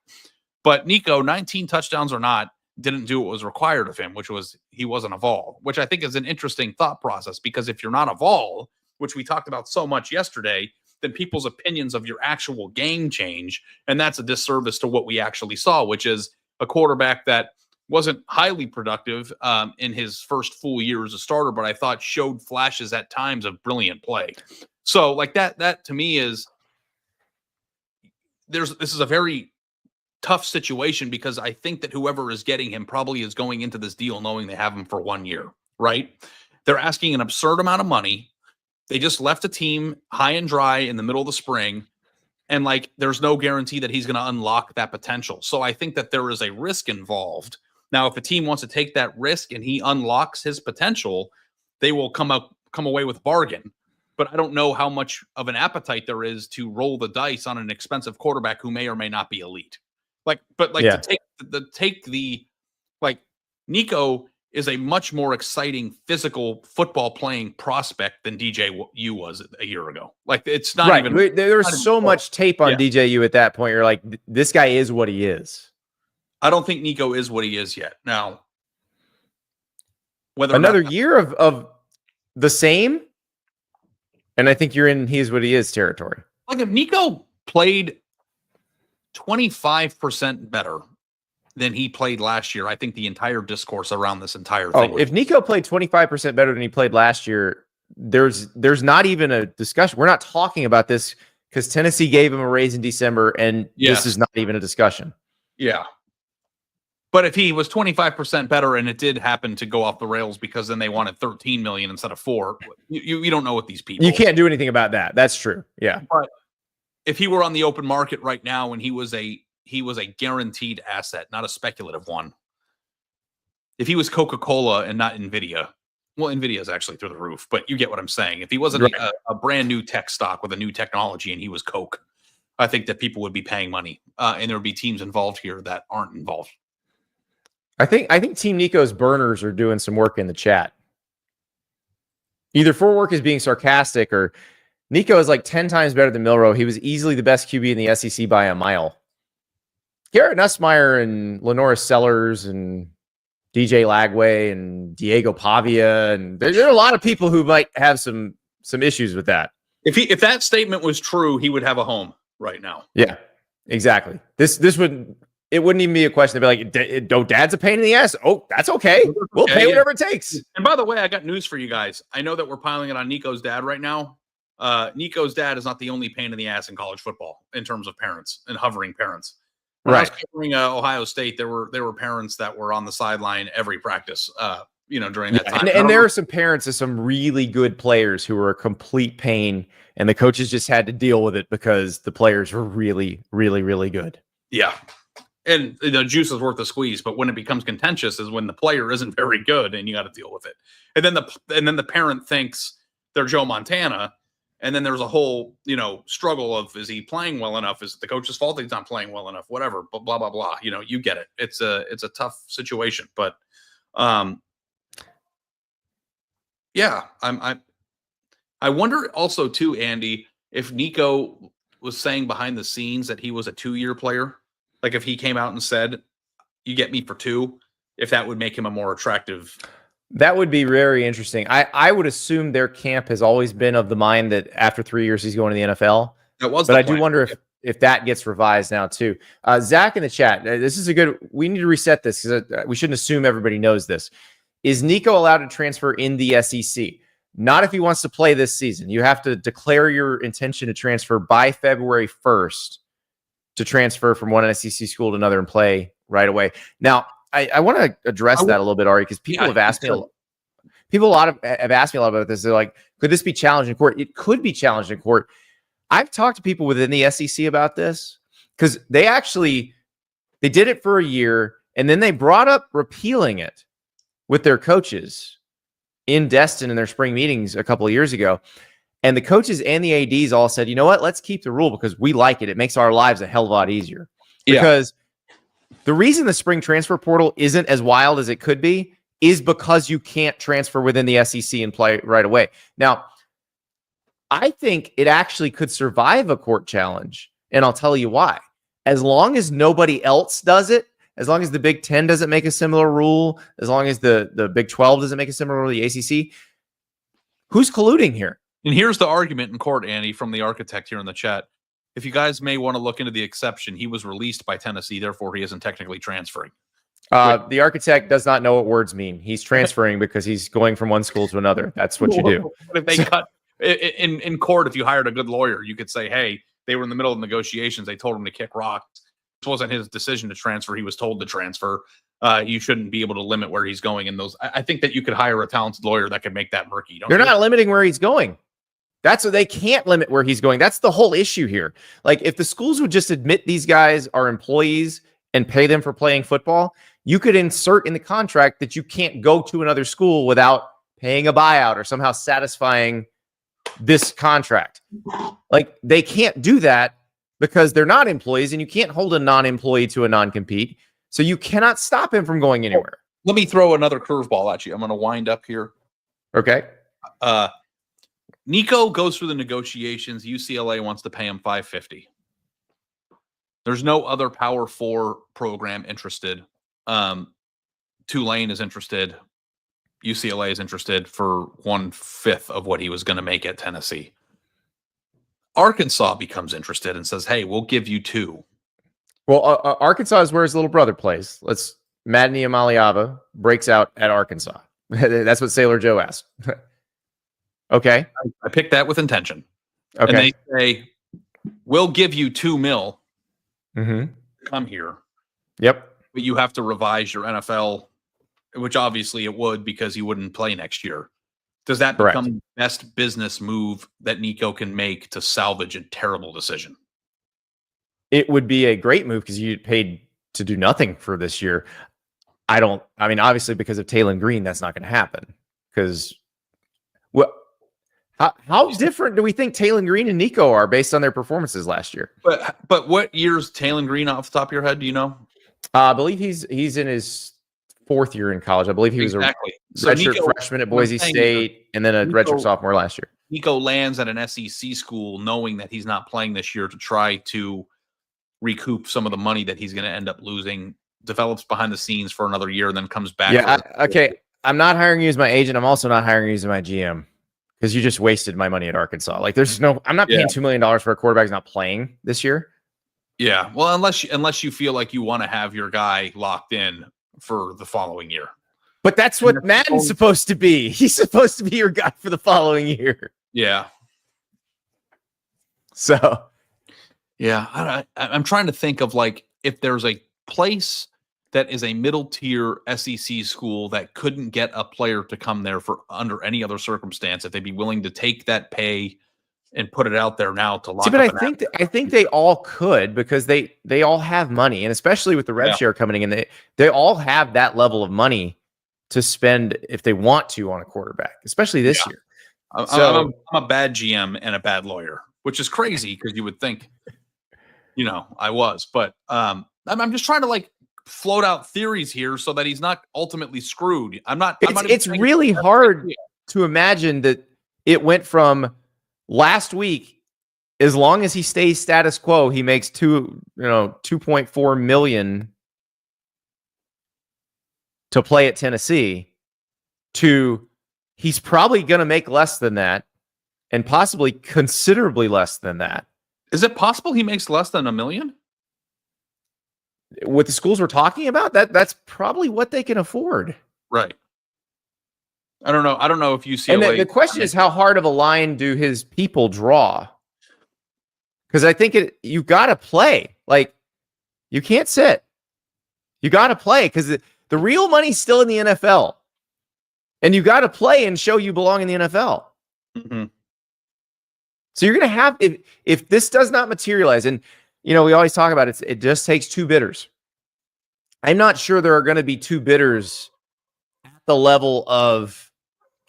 But Nico, 19 touchdowns or not, didn't do what was required of him, which was he wasn't a Vol, which I think is an interesting thought process, because if you're not a Vol, which we talked about so much yesterday, then people's opinions of your actual game change. And that's a disservice to what we actually saw, which is a quarterback that wasn't highly productive in his first full year as a starter, but I thought showed flashes at times of brilliant play. So like that to me is this is a very tough situation, because I think that whoever is getting him probably is going into this deal knowing they have him for 1 year, right? They're asking an absurd amount of money. They just left a team high and dry in the middle of the spring. And like, there's no guarantee that he's going to unlock that potential. So I think that there is a risk involved. Now, if a team wants to take that risk and he unlocks his potential, they will come away with a bargain. But I don't know how much of an appetite there is to roll the dice on an expensive quarterback who may or may not be elite. To take the Nico is a much more exciting physical football playing prospect than DJU was a year ago. Like, it's not right. even. There was so much tape on DJU at that point. You're like, this guy is what he is. I don't think Nico is what he is yet. Now, whether another year of the same, and I think you're in he is what he is territory. Like, if Nico played 25% better than he played last year, I think the entire discourse around this entire thing. If Nico played 25% better than he played last year, there's not even a discussion. We're not talking about this because Tennessee gave him a raise in December, and this is not even a discussion. Yeah. But if he was 25% better and it did happen to go off the rails because then they wanted 13 million instead of 4, you don't know what these people. You can't do anything about that. That's true. Yeah. But if he were on the open market right now and he was a guaranteed asset, not a speculative one. If he was Coca-Cola and not NVIDIA, well, NVIDIA is actually through the roof, but you get what I'm saying. If he wasn't a brand new tech stock with a new technology and he was Coke, I think that people would be paying money, and there would be teams involved here that aren't involved. I think Team Nico's burners are doing some work in the chat. Either for work is being sarcastic, or Nico is like 10 times better than Milroe. He was easily the best QB in the SEC by a mile. Garrett Nussmeier and Lenora Sellers and DJ Lagway and Diego Pavia, and there are a lot of people who might have some issues with that. If that statement was true, he would have a home right now. Yeah, exactly. It wouldn't even be a question. They'd be like, Dad's a pain in the ass. Oh, that's okay. We'll pay whatever it takes. And by the way, I got news for you guys. I know that we're piling it on Nico's dad right now. Nico's dad is not the only pain in the ass in college football in terms of parents and hovering parents. When I Right. was covering Ohio State, there were parents that were on the sideline every practice, during that time. And there are some parents of some really good players who were a complete pain, and the coaches just had to deal with it because the players were really, really, really good. Yeah. And the juice is worth the squeeze, but when it becomes contentious is when the player isn't very good and you got to deal with it. And then the parent thinks they're Joe Montana, and then there's a whole, struggle of, is he playing well enough? Is it the coach's fault that he's not playing well enough? Whatever, blah blah blah. You get it. It's a tough situation, but yeah, I wonder also too, Andy, if Nico was saying behind the scenes that he was a 2-year player. Like if he came out and said, "You get me for 2," if that would make him a more attractive. That would be very interesting. I would assume their camp has always been of the mind that after 3 years he's going to the NFL. That was, but I do wonder if that gets revised now too. Zach in the chat, this is a good. We need to reset this because we shouldn't assume everybody knows this. Is Nico allowed to transfer in the SEC? Not if he wants to play this season. You have to declare your intention to transfer by February 1st. To transfer from one SEC school to another and play right away. Now, I want to address that a little bit, Ari, because people have asked me. Have asked me a lot about this. They're like, could this be challenged in court? It could be challenged in court. I've talked to people within the SEC about this because they did it for a year and then they brought up repealing it with their coaches in Destin in their spring meetings a couple of years ago. And the coaches and the ADs all said, you know what, let's keep the rule because we like it. It makes our lives a hell of a lot easier. Because the reason the spring transfer portal isn't as wild as it could be is because you can't transfer within the SEC and play right away. Now, I think it actually could survive a court challenge, and I'll tell you why. As long as nobody else does it, as long as the Big Ten doesn't make a similar rule, as long as the Big 12 doesn't make a similar rule, the ACC, who's colluding here? And here's the argument in court, Andy, from the architect here in the chat. If you guys may want to look into the exception, he was released by Tennessee, therefore he isn't technically transferring. The architect does not know what words mean. He's transferring because he's going from one school to another. That's what you do. If they cut in court, if you hired a good lawyer, you could say, hey, they were in the middle of negotiations. They told him to kick rocks. This wasn't his decision to transfer. He was told to transfer. You shouldn't be able to limit where he's going in those. I think that you could hire a talented lawyer that could make that murky. They're not limiting where he's going. That's what they can't limit where he's going. That's the whole issue here. Like if the schools would just admit these guys are employees and pay them for playing football, you could insert in the contract that you can't go to another school without paying a buyout or somehow satisfying this contract. Like they can't do that because they're not employees and you can't hold a non-employee to a non-compete. So you cannot stop him from going anywhere. Let me throw another curveball at you. I'm going to wind up here. Okay. Nico goes through the negotiations. UCLA wants to pay him $550. There's no other Power 4 program interested. Tulane is interested. UCLA is interested for 1/5 of what he was going to make at Tennessee. Arkansas becomes interested and says, hey, we'll give you 2. Well, Arkansas is where his little brother plays. Madney Amaliava breaks out at Arkansas. That's what Sailor Joe asked. Okay. I picked that with intention. Okay. And they say, we'll give you $2 million. Mm-hmm. Come here. Yep. But you have to revise your NFL, which obviously it would because he wouldn't play next year. Does that become the best business move that Nico can make to salvage a terrible decision? It would be a great move because you paid to do nothing for this year. Obviously because of Tailgate Green, that's not going to happen. Because how different do we think Tailgate Green and Nico are based on their performances last year? But what year's Tailgate Green off the top of your head? Do you know? I believe he's in his 4th year in college. I believe he was a redshirt freshman at Boise State and then a redshirt sophomore last year. Nico lands at an SEC school knowing that he's not playing this year to try to recoup some of the money that he's going to end up losing, develops behind the scenes for another year, and then comes back. Yeah, okay. I'm not hiring you as my agent. I'm also not hiring you as my GM because you just wasted my money at Arkansas. Like, I'm not paying $2 million for a quarterback who's not playing this year. Yeah, well, unless you feel like you want to have your guy locked in for the following year. But that's what Madden's supposed to be. He's supposed to be your guy for the following year. Yeah. So, yeah, I'm trying to think of like if there's a place that is a middle tier SEC school that couldn't get a player to come there for under any other circumstance, if they'd be willing to take that pay and put it out there now to lock. See, but I think they all could, because they all have money, and especially with the rev share coming in, they all have that level of money to spend if they want to on a quarterback, especially this year. I'm a bad GM and a bad lawyer, which is crazy because you would think, I was, but I'm just trying to like float out theories here so that he's not ultimately screwed. It's really hard to imagine that it went from last week, as long as he stays status quo, he makes 2.4 million to play at Tennessee, to he's probably going to make less than that, and possibly considerably less than that. Is it possible he makes less than $1 million? With the schools we're talking about, that's probably what they can afford. Right. I don't know. I don't know if UCLA. And the question is, how hard of a line do his people draw? Because I think you got to play. Like, you can't sit. You got to play, because the real money's still in the NFL. And you got to play and show you belong in the NFL. Mm-hmm. So you're going to have, if this does not materialize, and we always talk about it just takes two bidders. I'm not sure there are going to be two bidders at the level of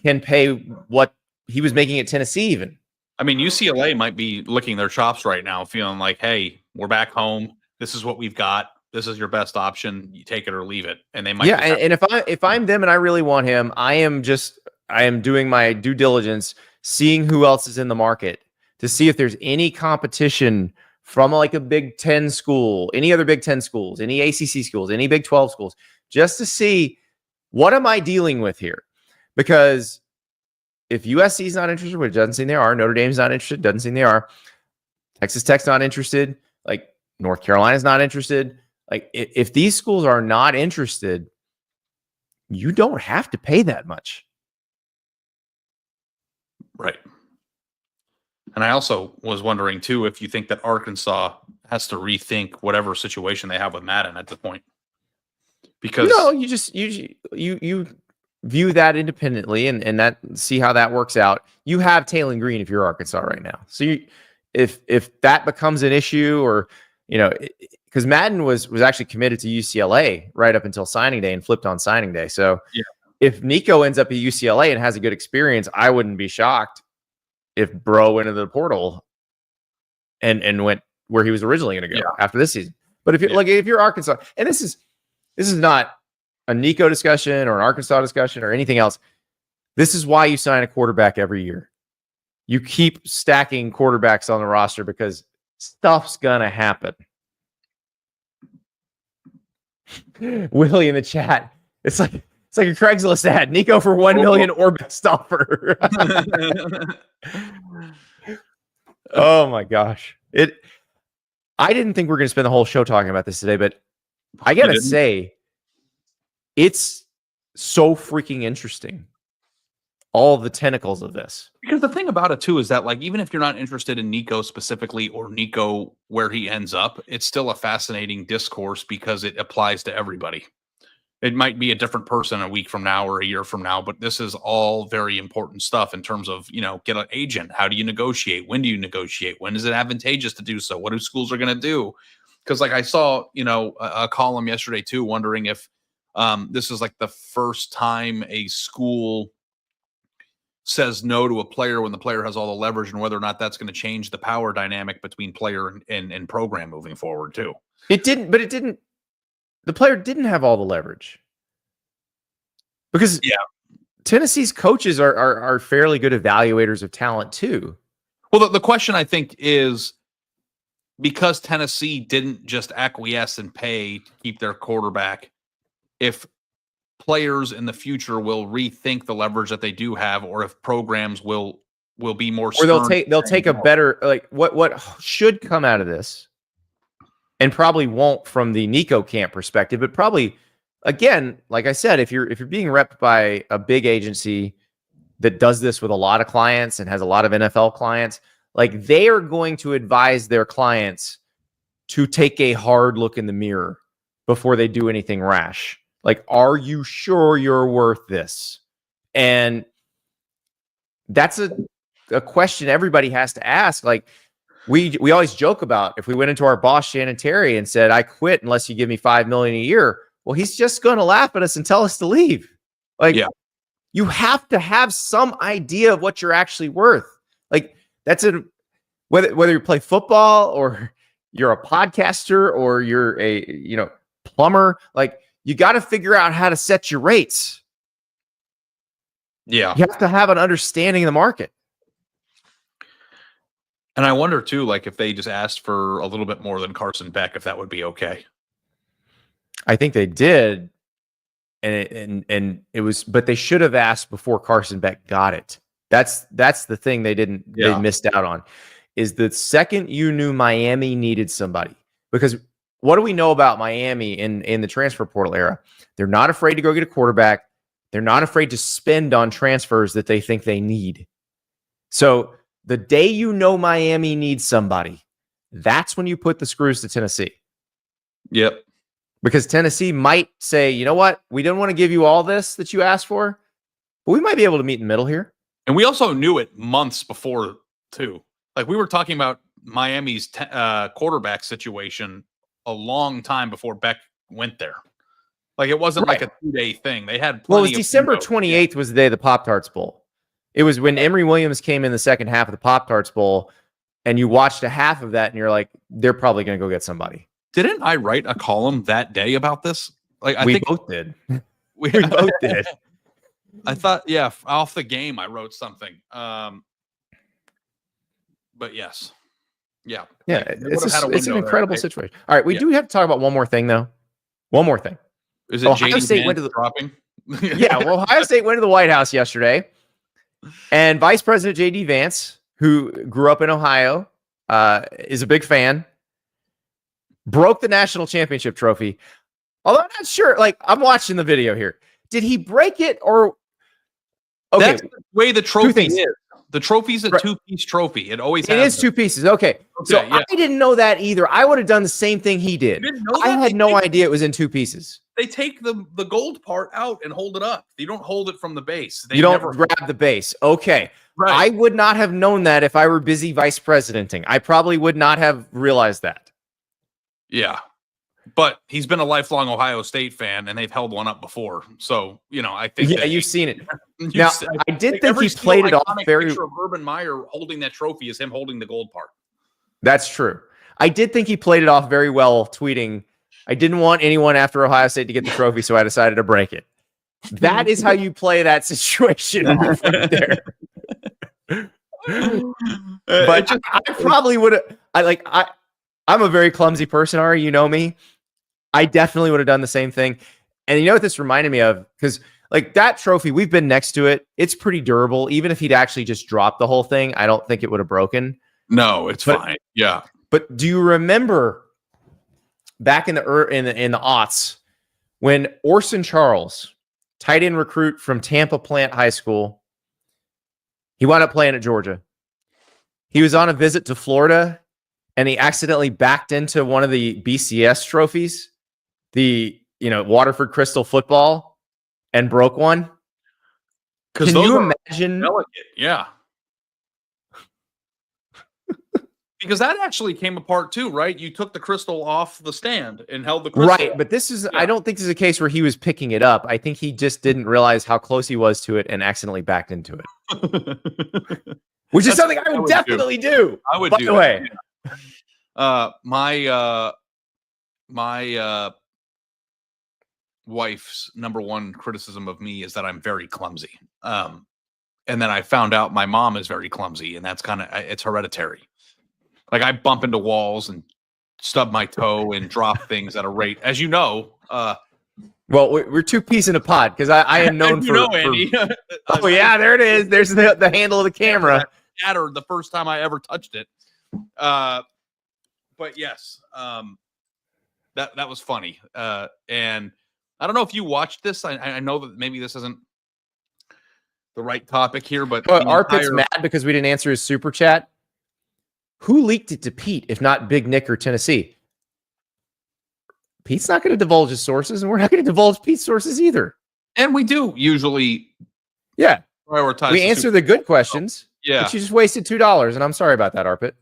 can pay what he was making at Tennessee even. I mean, UCLA might be licking their chops right now, feeling like, hey, we're back home. This is what we've got. This is your best option. You take it or leave it. And they might. Yeah, and if I'm them and I really want him, I am doing my due diligence, seeing who else is in the market to see if there's any competition from like a Big Ten school, any other Big Ten schools, any ACC schools, any Big 12 schools, just to see what am I dealing with here. Because if USC is not interested, which doesn't seem they are, Notre Dame's not interested, doesn't seem they are, Texas Tech's not interested, like North Carolina's not interested. Like if these schools are not interested, you don't have to pay that much. Right. And I also was wondering too, if you think that Arkansas has to rethink whatever situation they have with Madden at the point. Because you view that independently and that see how that works out. You have Tailgate Green if you're Arkansas right now. So if that becomes an issue, or because Madden was actually committed to UCLA right up until signing day and flipped on signing day. So if Nico ends up at UCLA and has a good experience, I wouldn't be shocked if Bro went into the portal and went where he was originally going to go after this season. But if you're Arkansas, and this is not a Nico discussion or an Arkansas discussion or anything else. This is why you sign a quarterback every year. You keep stacking quarterbacks on the roster because stuff's gonna happen. Willie in the chat. It's like a Craigslist ad. Nico for 1 million or best offer. Oh my gosh. I didn't think we were gonna spend the whole show talking about this today, but I gotta say, it's so freaking interesting. All the tentacles of this. Because the thing about it too is that, like, even if you're not interested in Nico specifically or Nico where he ends up, it's still a fascinating discourse because it applies to everybody. It might be a different person a week from now or a year from now, but this is all very important stuff in terms of, get an agent. How do you negotiate? When do you negotiate? When is it advantageous to do so? What do schools are going to do? Because like I saw, a column yesterday too, wondering if this is like the first time a school says no to a player when the player has all the leverage, and whether or not that's going to change the power dynamic between player and program moving forward too. It didn't. The player didn't have all the leverage because Tennessee's coaches are fairly good evaluators of talent too. Well, the question I think is, because Tennessee didn't just acquiesce and pay to keep their quarterback, if players in the future will rethink the leverage that they do have, or if programs will be more, or they'll take a better, like what should come out of this, and probably won't from the Nico camp perspective, but probably, again, like I said, if you're being repped by a big agency that does this with a lot of clients and has a lot of NFL clients, like they are going to advise their clients to take a hard look in the mirror before they do anything rash. Like, are you sure you're worth this? And that's a question everybody has to ask. Like, we always joke about if we went into our boss Shannon Terry and said, I quit unless you give me $5 million a year. Well, he's just going to laugh at us and tell us to leave. Like, you have to have some idea of what you're actually worth. Like, that's whether you play football or you're a podcaster or you're a plumber, like, you got to figure out how to set your rates. Yeah. You have to have an understanding of the market. And I wonder too, like, if they just asked for a little bit more than Carson Beck, if that would be okay. I think they did. And it was, but they should have asked before Carson Beck got it. That's the thing they missed out on, is the second you knew Miami needed somebody. Because what do we know about Miami in the transfer portal era? They're not afraid to go get a quarterback. They're not afraid to spend on transfers that they think they need. So the day you know Miami needs somebody, that's when you put the screws to Tennessee. Yep. Because Tennessee might say, you know what? We don't want to give you all this that you asked for, but we might be able to meet in the middle here. And we also knew it months before, too. Like, we were talking about Miami's quarterback situation a long time before Beck went there. Like, it wasn't like a 2-day thing. They had plenty. Well, it was December 28th was the day of the Pop-Tarts Bowl. It was when Emory Williams came in the second half of the Pop-Tarts Bowl, and you watched a half of that, and you're like, they're probably going to go get somebody. Didn't I write a column that day about this? Like, I think both did. We both did. I thought, off the game, I wrote something. But yes. Yeah. It's an incredible situation. All right. We do have to talk about one more thing, though. One more thing. Is it Ohio State went to the dropping? Well, Ohio State went to the White House yesterday, and Vice President Jaydn Vance, who grew up in Ohio, is a big fan, broke the national championship trophy. Although I'm not sure. Like, I'm watching the video here. Did he break it or? Okay, that's the way the trophy is. The trophy's a two-piece trophy. It always is 2 pieces. Okay. So I didn't know that either. I would have done the same thing he did. You didn't know that? I had no idea it was in 2 pieces. They take the gold part out and hold it up. You don't hold it from the base. You don't grab the base. Okay. Right. I would not have known that if I were busy vice presidenting. I probably would not have realized that. Yeah. But he's been a lifelong Ohio State fan, and they've held one up before. So, I think you've seen it. Now, I did think he played it off very. Picture of Urban Meyer holding that trophy is him holding the gold part. That's true. I did think he played it off very well, tweeting, I didn't want anyone after Ohio State to get the trophy, so I decided to break it. That is how you play that situation off right there. But I probably would have. I'm a very clumsy person, Ari. You know me. I definitely would have done the same thing. And you know what this reminded me of? Because like that trophy, we've been next to it. It's pretty durable. Even if he'd actually just dropped the whole thing, I don't think it would have broken. No, it's fine. Yeah. But do you remember back in the aughts when Orson Charles, tight end recruit from Tampa Plant High School, he wound up playing at Georgia. He was on a visit to Florida, and he accidentally backed into one of the BCS trophies, the Waterford Crystal football, and broke one. Can you imagine? Delicate. Yeah. Because that actually came apart too, right? You took the crystal off the stand and held the crystal. Right, but this is I don't think this is a case where he was picking it up. I think he just didn't realize how close he was to it and accidentally backed into it. Which is something I would definitely do. I would do. By the way, my wife's number one criticism of me is that I'm very clumsy. And then I found out my mom is very clumsy, and that's it's hereditary. Like, I bump into walls and stub my toe and drop things at a rate, as you know. Well, we're 2 peas in a pod, because I am known for. Andy. Oh yeah, there it is. There's the handle of the camera. Shattered the first time I ever touched it. But yes, that was funny. And I don't know if you watched this. I know that maybe this isn't the right topic here, but Arpit's mad because we didn't answer his super chat. Who leaked it to Pete, if not Big Nick or Tennessee? Pete's not going to divulge his sources, and we're not going to divulge Pete's sources either. And we do usually prioritize. We answer the good questions. Yeah. But you just wasted $2, and I'm sorry about that, Arpit.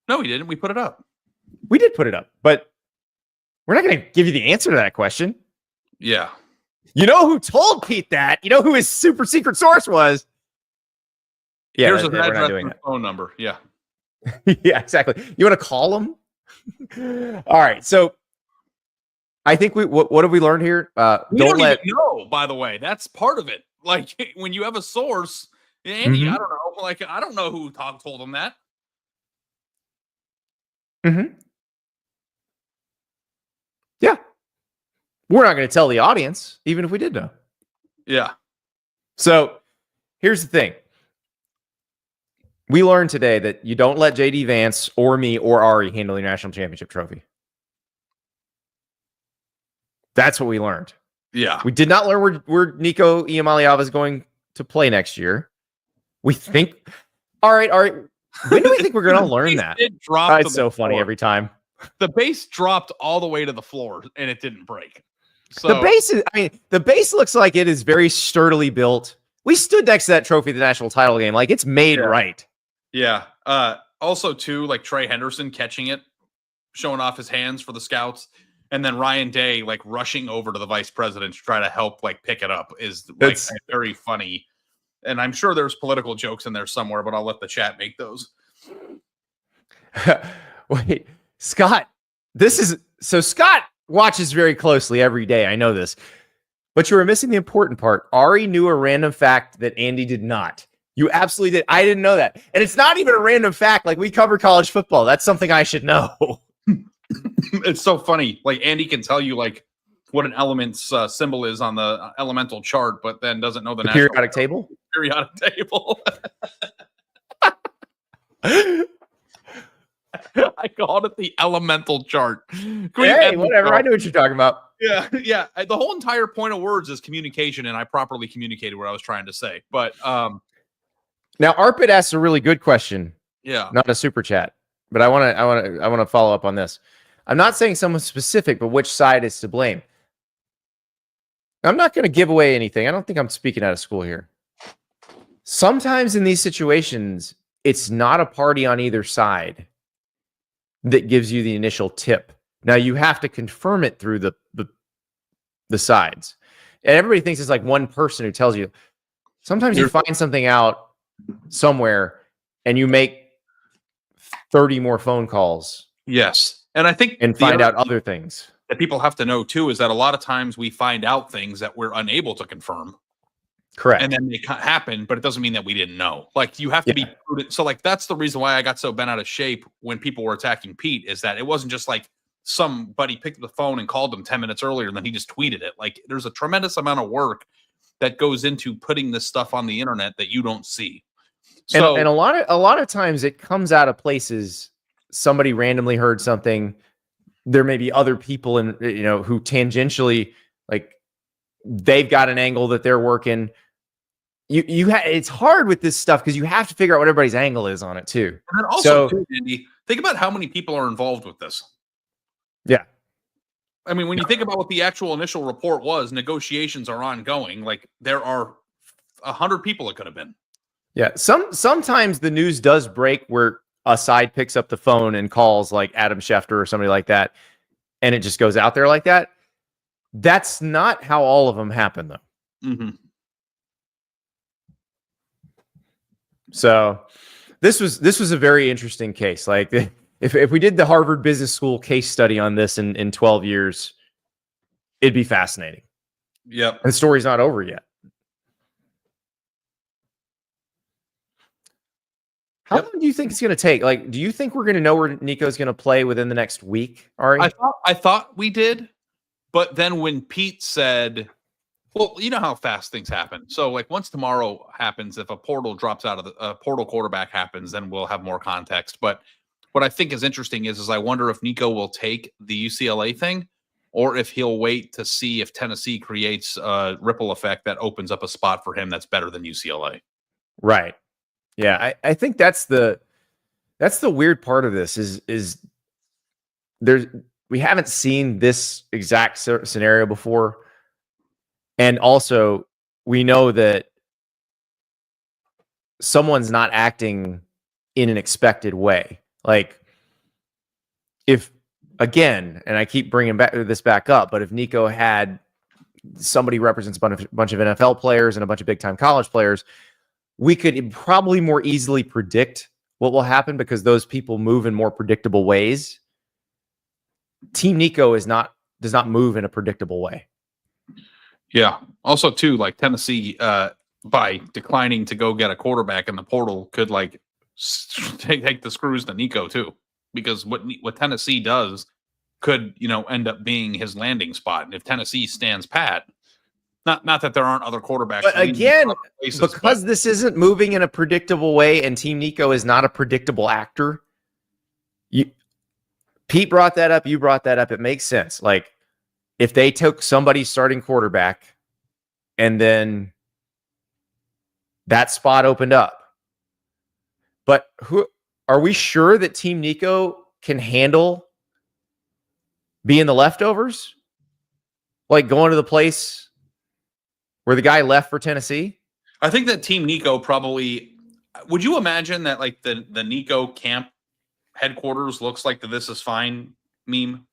No, we didn't. We put it up. We did put it up, but we're not going to give you the answer to that question. Yeah. You know who told Pete that? You know who his super secret source was? Yeah, here's an we're not address doing and that. phone number. Yeah. Yeah, exactly. You want to call him? All right. So I think what have we learned here? We don't even know, by the way. That's part of it. Like when you have a source, Andy, I don't know. Like I don't know who told him that. Yeah. We're not going to tell the audience, even if we did know. Yeah. So here's the thing. We learned today that you don't let JD Vance or me or Ari handle the national championship trophy. That's what we learned. Yeah. We did not learn where Nico Iamaleava is going to play next year. We think, all right. When do we think we're going to learn that? It's so funny every time. The base dropped all the way to the floor and it didn't break. So The base looks like it is very sturdily built. We stood next to that trophy at the national title game. Like it's made right. Yeah. Also too, like Trey Henderson catching it, showing off his hands for the scouts. And then Ryan Day, like rushing over to the vice president to try to help, like pick it up is like very funny. And I'm sure there's political jokes in there somewhere, but I'll let the chat make those. Wait, Scott, Scott watches very closely every day. I know this, but you were missing the important part. Ari knew a random fact that Andy did not. You absolutely did. I didn't know that. And it's not even a random fact. Like we cover college football. That's something I should know. It's so funny. Like Andy can tell you like what an element's symbol is on the elemental chart, but then doesn't know the periodic table. Periodic table. I called it the elemental chart. Hey, whatever. I know what you're talking about. Yeah, yeah. The whole entire point of words is communication, and I properly communicated what I was trying to say. But now Arpit asks a really good question. Yeah, not a super chat, but I want to follow up on this. I'm not saying someone specific, but which side is to blame. I'm not going to give away anything. I don't think I'm speaking out of school here. Sometimes in these situations, it's not a party on either side that gives you the initial tip. Now you have to confirm it through the sides. And everybody thinks it's like one person who tells you. Sometimes you find something out somewhere and you make 30 more phone calls. Yes. And I think find out other things that people have to know too is that a lot of times we find out things that we're unable to confirm. Correct. And then they happen, but it doesn't mean that we didn't know. Like you have to be prudent. So like that's the reason why I got so bent out of shape when people were attacking Pete is that it wasn't just like somebody picked up the phone and called him 10 minutes earlier and then he just tweeted it. Like there's a tremendous amount of work that goes into putting this stuff on the internet that you don't see. So and a lot of times it comes out of places somebody randomly heard something. There may be other people who tangentially like they've got an angle that they're working. It's hard with this stuff because you have to figure out what everybody's angle is on it too. And then also, too, Andy, think about how many people are involved with this. Yeah. I mean, when you think about what the actual initial report was, negotiations are ongoing. Like there are 100 people it could have been. Yeah. Sometimes the news does break where a side picks up the phone and calls like Adam Schefter or somebody like that, and it just goes out there like that. That's not how all of them happen, though. Mm-hmm. So this was a very interesting case. Like if we did the Harvard Business School case study on this in 12 years, it'd be fascinating. Yep. And the story's not over yet. How long do you think it's going to take? Like, do you think we're going to know where Nico's going to play within the next week, Ari? I thought we did, but then when Pete said, well, you know how fast things happen. So like once tomorrow happens, if a portal drops out of the portal quarterback happens, then we'll have more context. But what I think is interesting is I wonder if Nico will take the UCLA thing or if he'll wait to see if Tennessee creates a ripple effect that opens up a spot for him that's better than UCLA. Right. Yeah, I think that's the weird part of this is there's we haven't seen this exact scenario before. And also, we know that someone's not acting in an expected way. Like, if, again, and I keep bringing this back up, but if Nico had somebody represents a bunch of NFL players and a bunch of big-time college players, we could probably more easily predict what will happen because those people move in more predictable ways. Team Nico does not move in a predictable way. Yeah. Also, too, like Tennessee, by declining to go get a quarterback in the portal, could like take the screws to Nico too, because what Tennessee does could end up being his landing spot. And if Tennessee stands pat, not that there aren't other quarterbacks, but again, because this isn't moving in a predictable way, and Team Nico is not a predictable actor. Pete brought that up. You brought that up. It makes sense. Like, if they took somebody's starting quarterback and then that spot opened up. But who are we sure that Team Nico can handle being the leftovers? Like going to the place where the guy left for Tennessee? I think that Team Nico probably, would you imagine that like the Nico camp headquarters looks like the "This Is Fine" meme?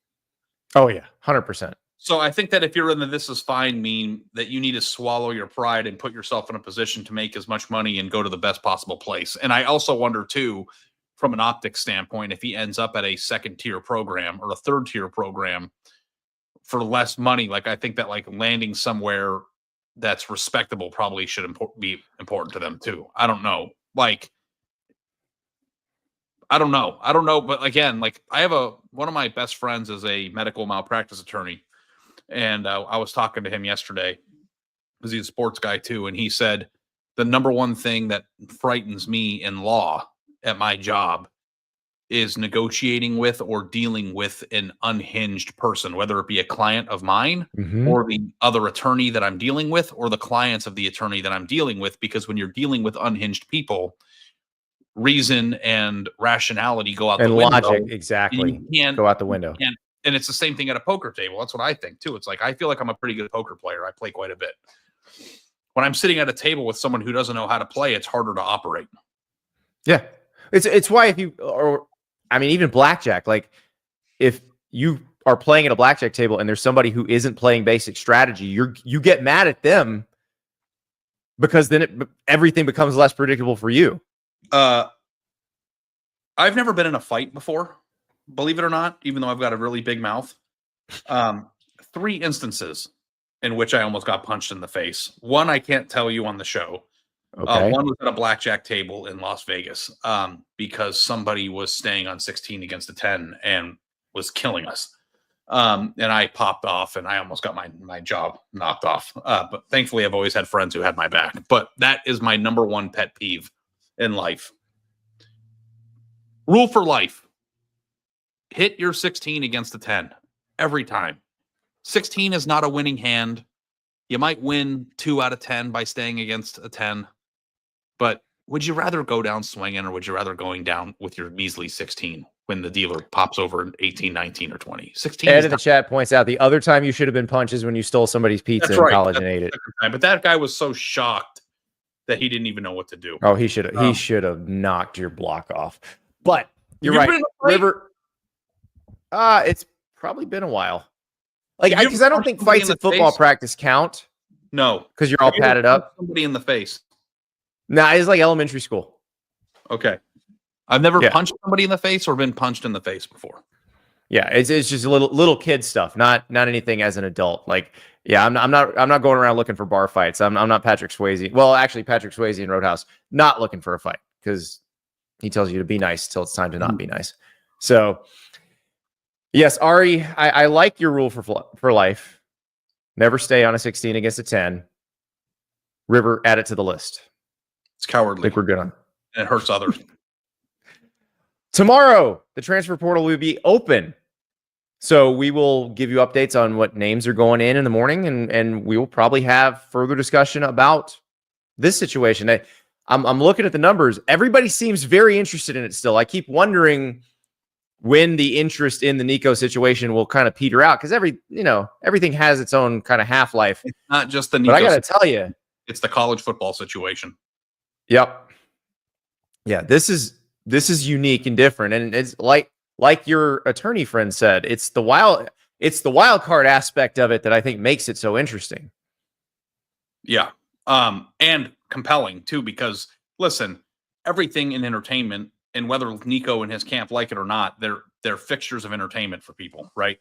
Oh yeah, 100%. So I think that if you're in the "This Is Fine" meme, that you need to swallow your pride and put yourself in a position to make as much money and go to the best possible place. And I also wonder too, from an optics standpoint, if he ends up at a second-tier program or a third-tier program for less money, like I think that like landing somewhere that's respectable probably should be important to them too. I don't know. Like, I don't know. But again, like I have one of my best friends is a medical malpractice attorney. And I was talking to him yesterday because he's a sports guy too. And he said, the number one thing that frightens me in law at my job is negotiating with or dealing with an unhinged person, whether it be a client of mine or the other attorney that I'm dealing with or the clients of the attorney that I'm dealing with. Because when you're dealing with unhinged people, reason and rationality go out the window. And logic, exactly, go out the window. And it's the same thing at a poker table. That's what I think too. It's like, I feel like I'm a pretty good poker player. I play quite a bit. When I'm sitting at a table with someone who doesn't know how to play, it's harder to operate. Yeah. It's why even blackjack, like if you are playing at a blackjack table and there's somebody who isn't playing basic strategy, you get mad at them because then everything becomes less predictable for you. I've never been in a fight before, believe it or not, even though I've got a really big mouth. 3 instances in which I almost got punched in the face. One I can't tell you on the show. Okay. One was at a blackjack table in Las Vegas because somebody was staying on 16 against a 10 and was killing us. And I popped off and I almost got my jaw knocked off. But thankfully, I've always had friends who had my back. But that is my number one pet peeve in life. Rule for life. Hit your 16 against a 10 every time. 16 is not a winning hand. You might win 2 out of 10 by staying against a 10. But would you rather go down swinging or would you rather going down with your measly 16 when the dealer pops over an 18, 19, or 20? 16. Ed in the chat points out the other time you should have been punched is when you stole somebody's pizza in college and ate it. But that guy was so shocked that he didn't even know what to do. Oh, he should have knocked your block off. But you're right. River. It's probably been a while. Like, because I don't think fights at football practice count. No, because you're all padded up. Somebody in the face. Nah, it's like elementary school. Okay, I've never punched somebody in the face or been punched in the face before. Yeah, it's just little kid stuff, not anything as an adult. Like, yeah, I'm not going around looking for bar fights. I'm not Patrick Swayze. Well, actually, Patrick Swayze in Roadhouse, not looking for a fight because he tells you to be nice till it's time to not be nice. So, yes, Ari, I like your rule for life. Never stay on a 16 against a 10. River, add it to the list. It's cowardly. I think we're good on. And it hurts others. Tomorrow, the transfer portal will be open. So we will give you updates on what names are going in the morning, and we will probably have further discussion about this situation. I'm looking at the numbers. Everybody seems very interested in it still. I keep wondering when the interest in the Nico situation will kind of peter out, because everything has its own kind of half-life. It's not just the Nico. But I got to tell you, it's the college football situation. Yep. Yeah, this is unique and different, and it's like your attorney friend said, it's the wild card aspect of it that I think makes it so interesting. Yeah. And compelling too, because listen, everything in entertainment, and whether Nico and his camp like it or not, they're fixtures of entertainment for people, right?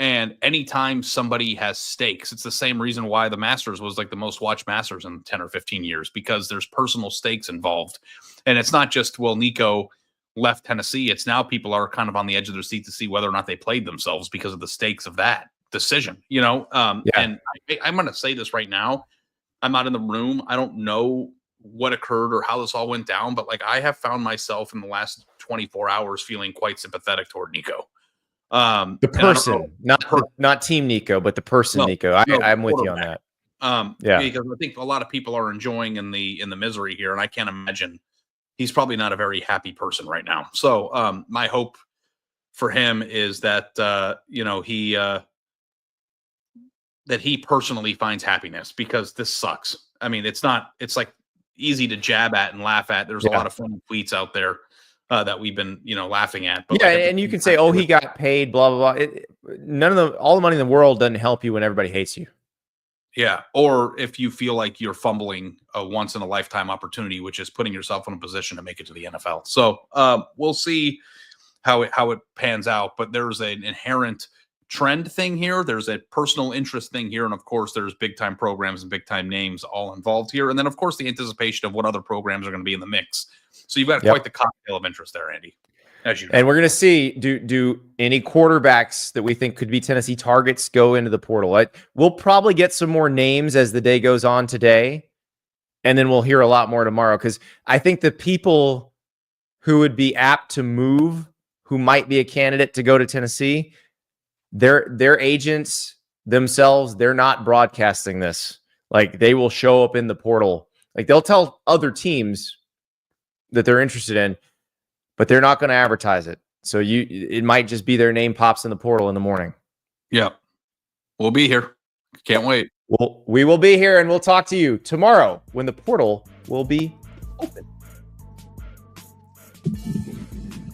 And anytime somebody has stakes, it's the same reason why the Masters was like the most watched Masters in 10 or 15 years, because there's personal stakes involved. And it's not just, well, Nico left Tennessee. It's now people are kind of on the edge of their seat to see whether or not they played themselves because of the stakes of that decision, And I'm going to say this right now. I'm not in the room. I don't know what occurred or how this all went down, but like I have found myself in the last 24 hours feeling quite sympathetic toward Nico. The person, not Team Nico, but the person, Nico. I'm with you on that. Because I think a lot of people are enjoying in the misery here, and I can't imagine he's probably not a very happy person right now. So my hope for him is that he personally finds happiness, because this sucks. I mean, it's like easy to jab at and laugh at. There's a lot of funny tweets out there that we've been, laughing at. But and you can say, "Oh, he got paid," blah blah blah. All the money in the world doesn't help you when everybody hates you. Yeah, or if you feel like you're fumbling a once in a lifetime opportunity, which is putting yourself in a position to make it to the NFL. So we'll see how it pans out. But there's an inherent trend thing here. There's a personal interest thing here. And of course, there's big time programs and big time names all involved here. And then, of course, the anticipation of what other programs are going to be in the mix. So you've got quite the cocktail of interest there, Andy. As you know. And we're going to see, do any quarterbacks that we think could be Tennessee targets go into the portal? We'll probably get some more names as the day goes on today, and then we'll hear a lot more tomorrow, because I think the people who would be apt to move, who might be a candidate to go to Tennessee, their agents themselves, they're not broadcasting this. Like, they will show up in the portal. Like, they'll tell other teams that they're interested in, but they're not going to advertise it. So it might just be their name pops in the portal in the morning. Yeah. We'll be here. Can't wait. We will be here, and we'll talk to you tomorrow when the portal will be open.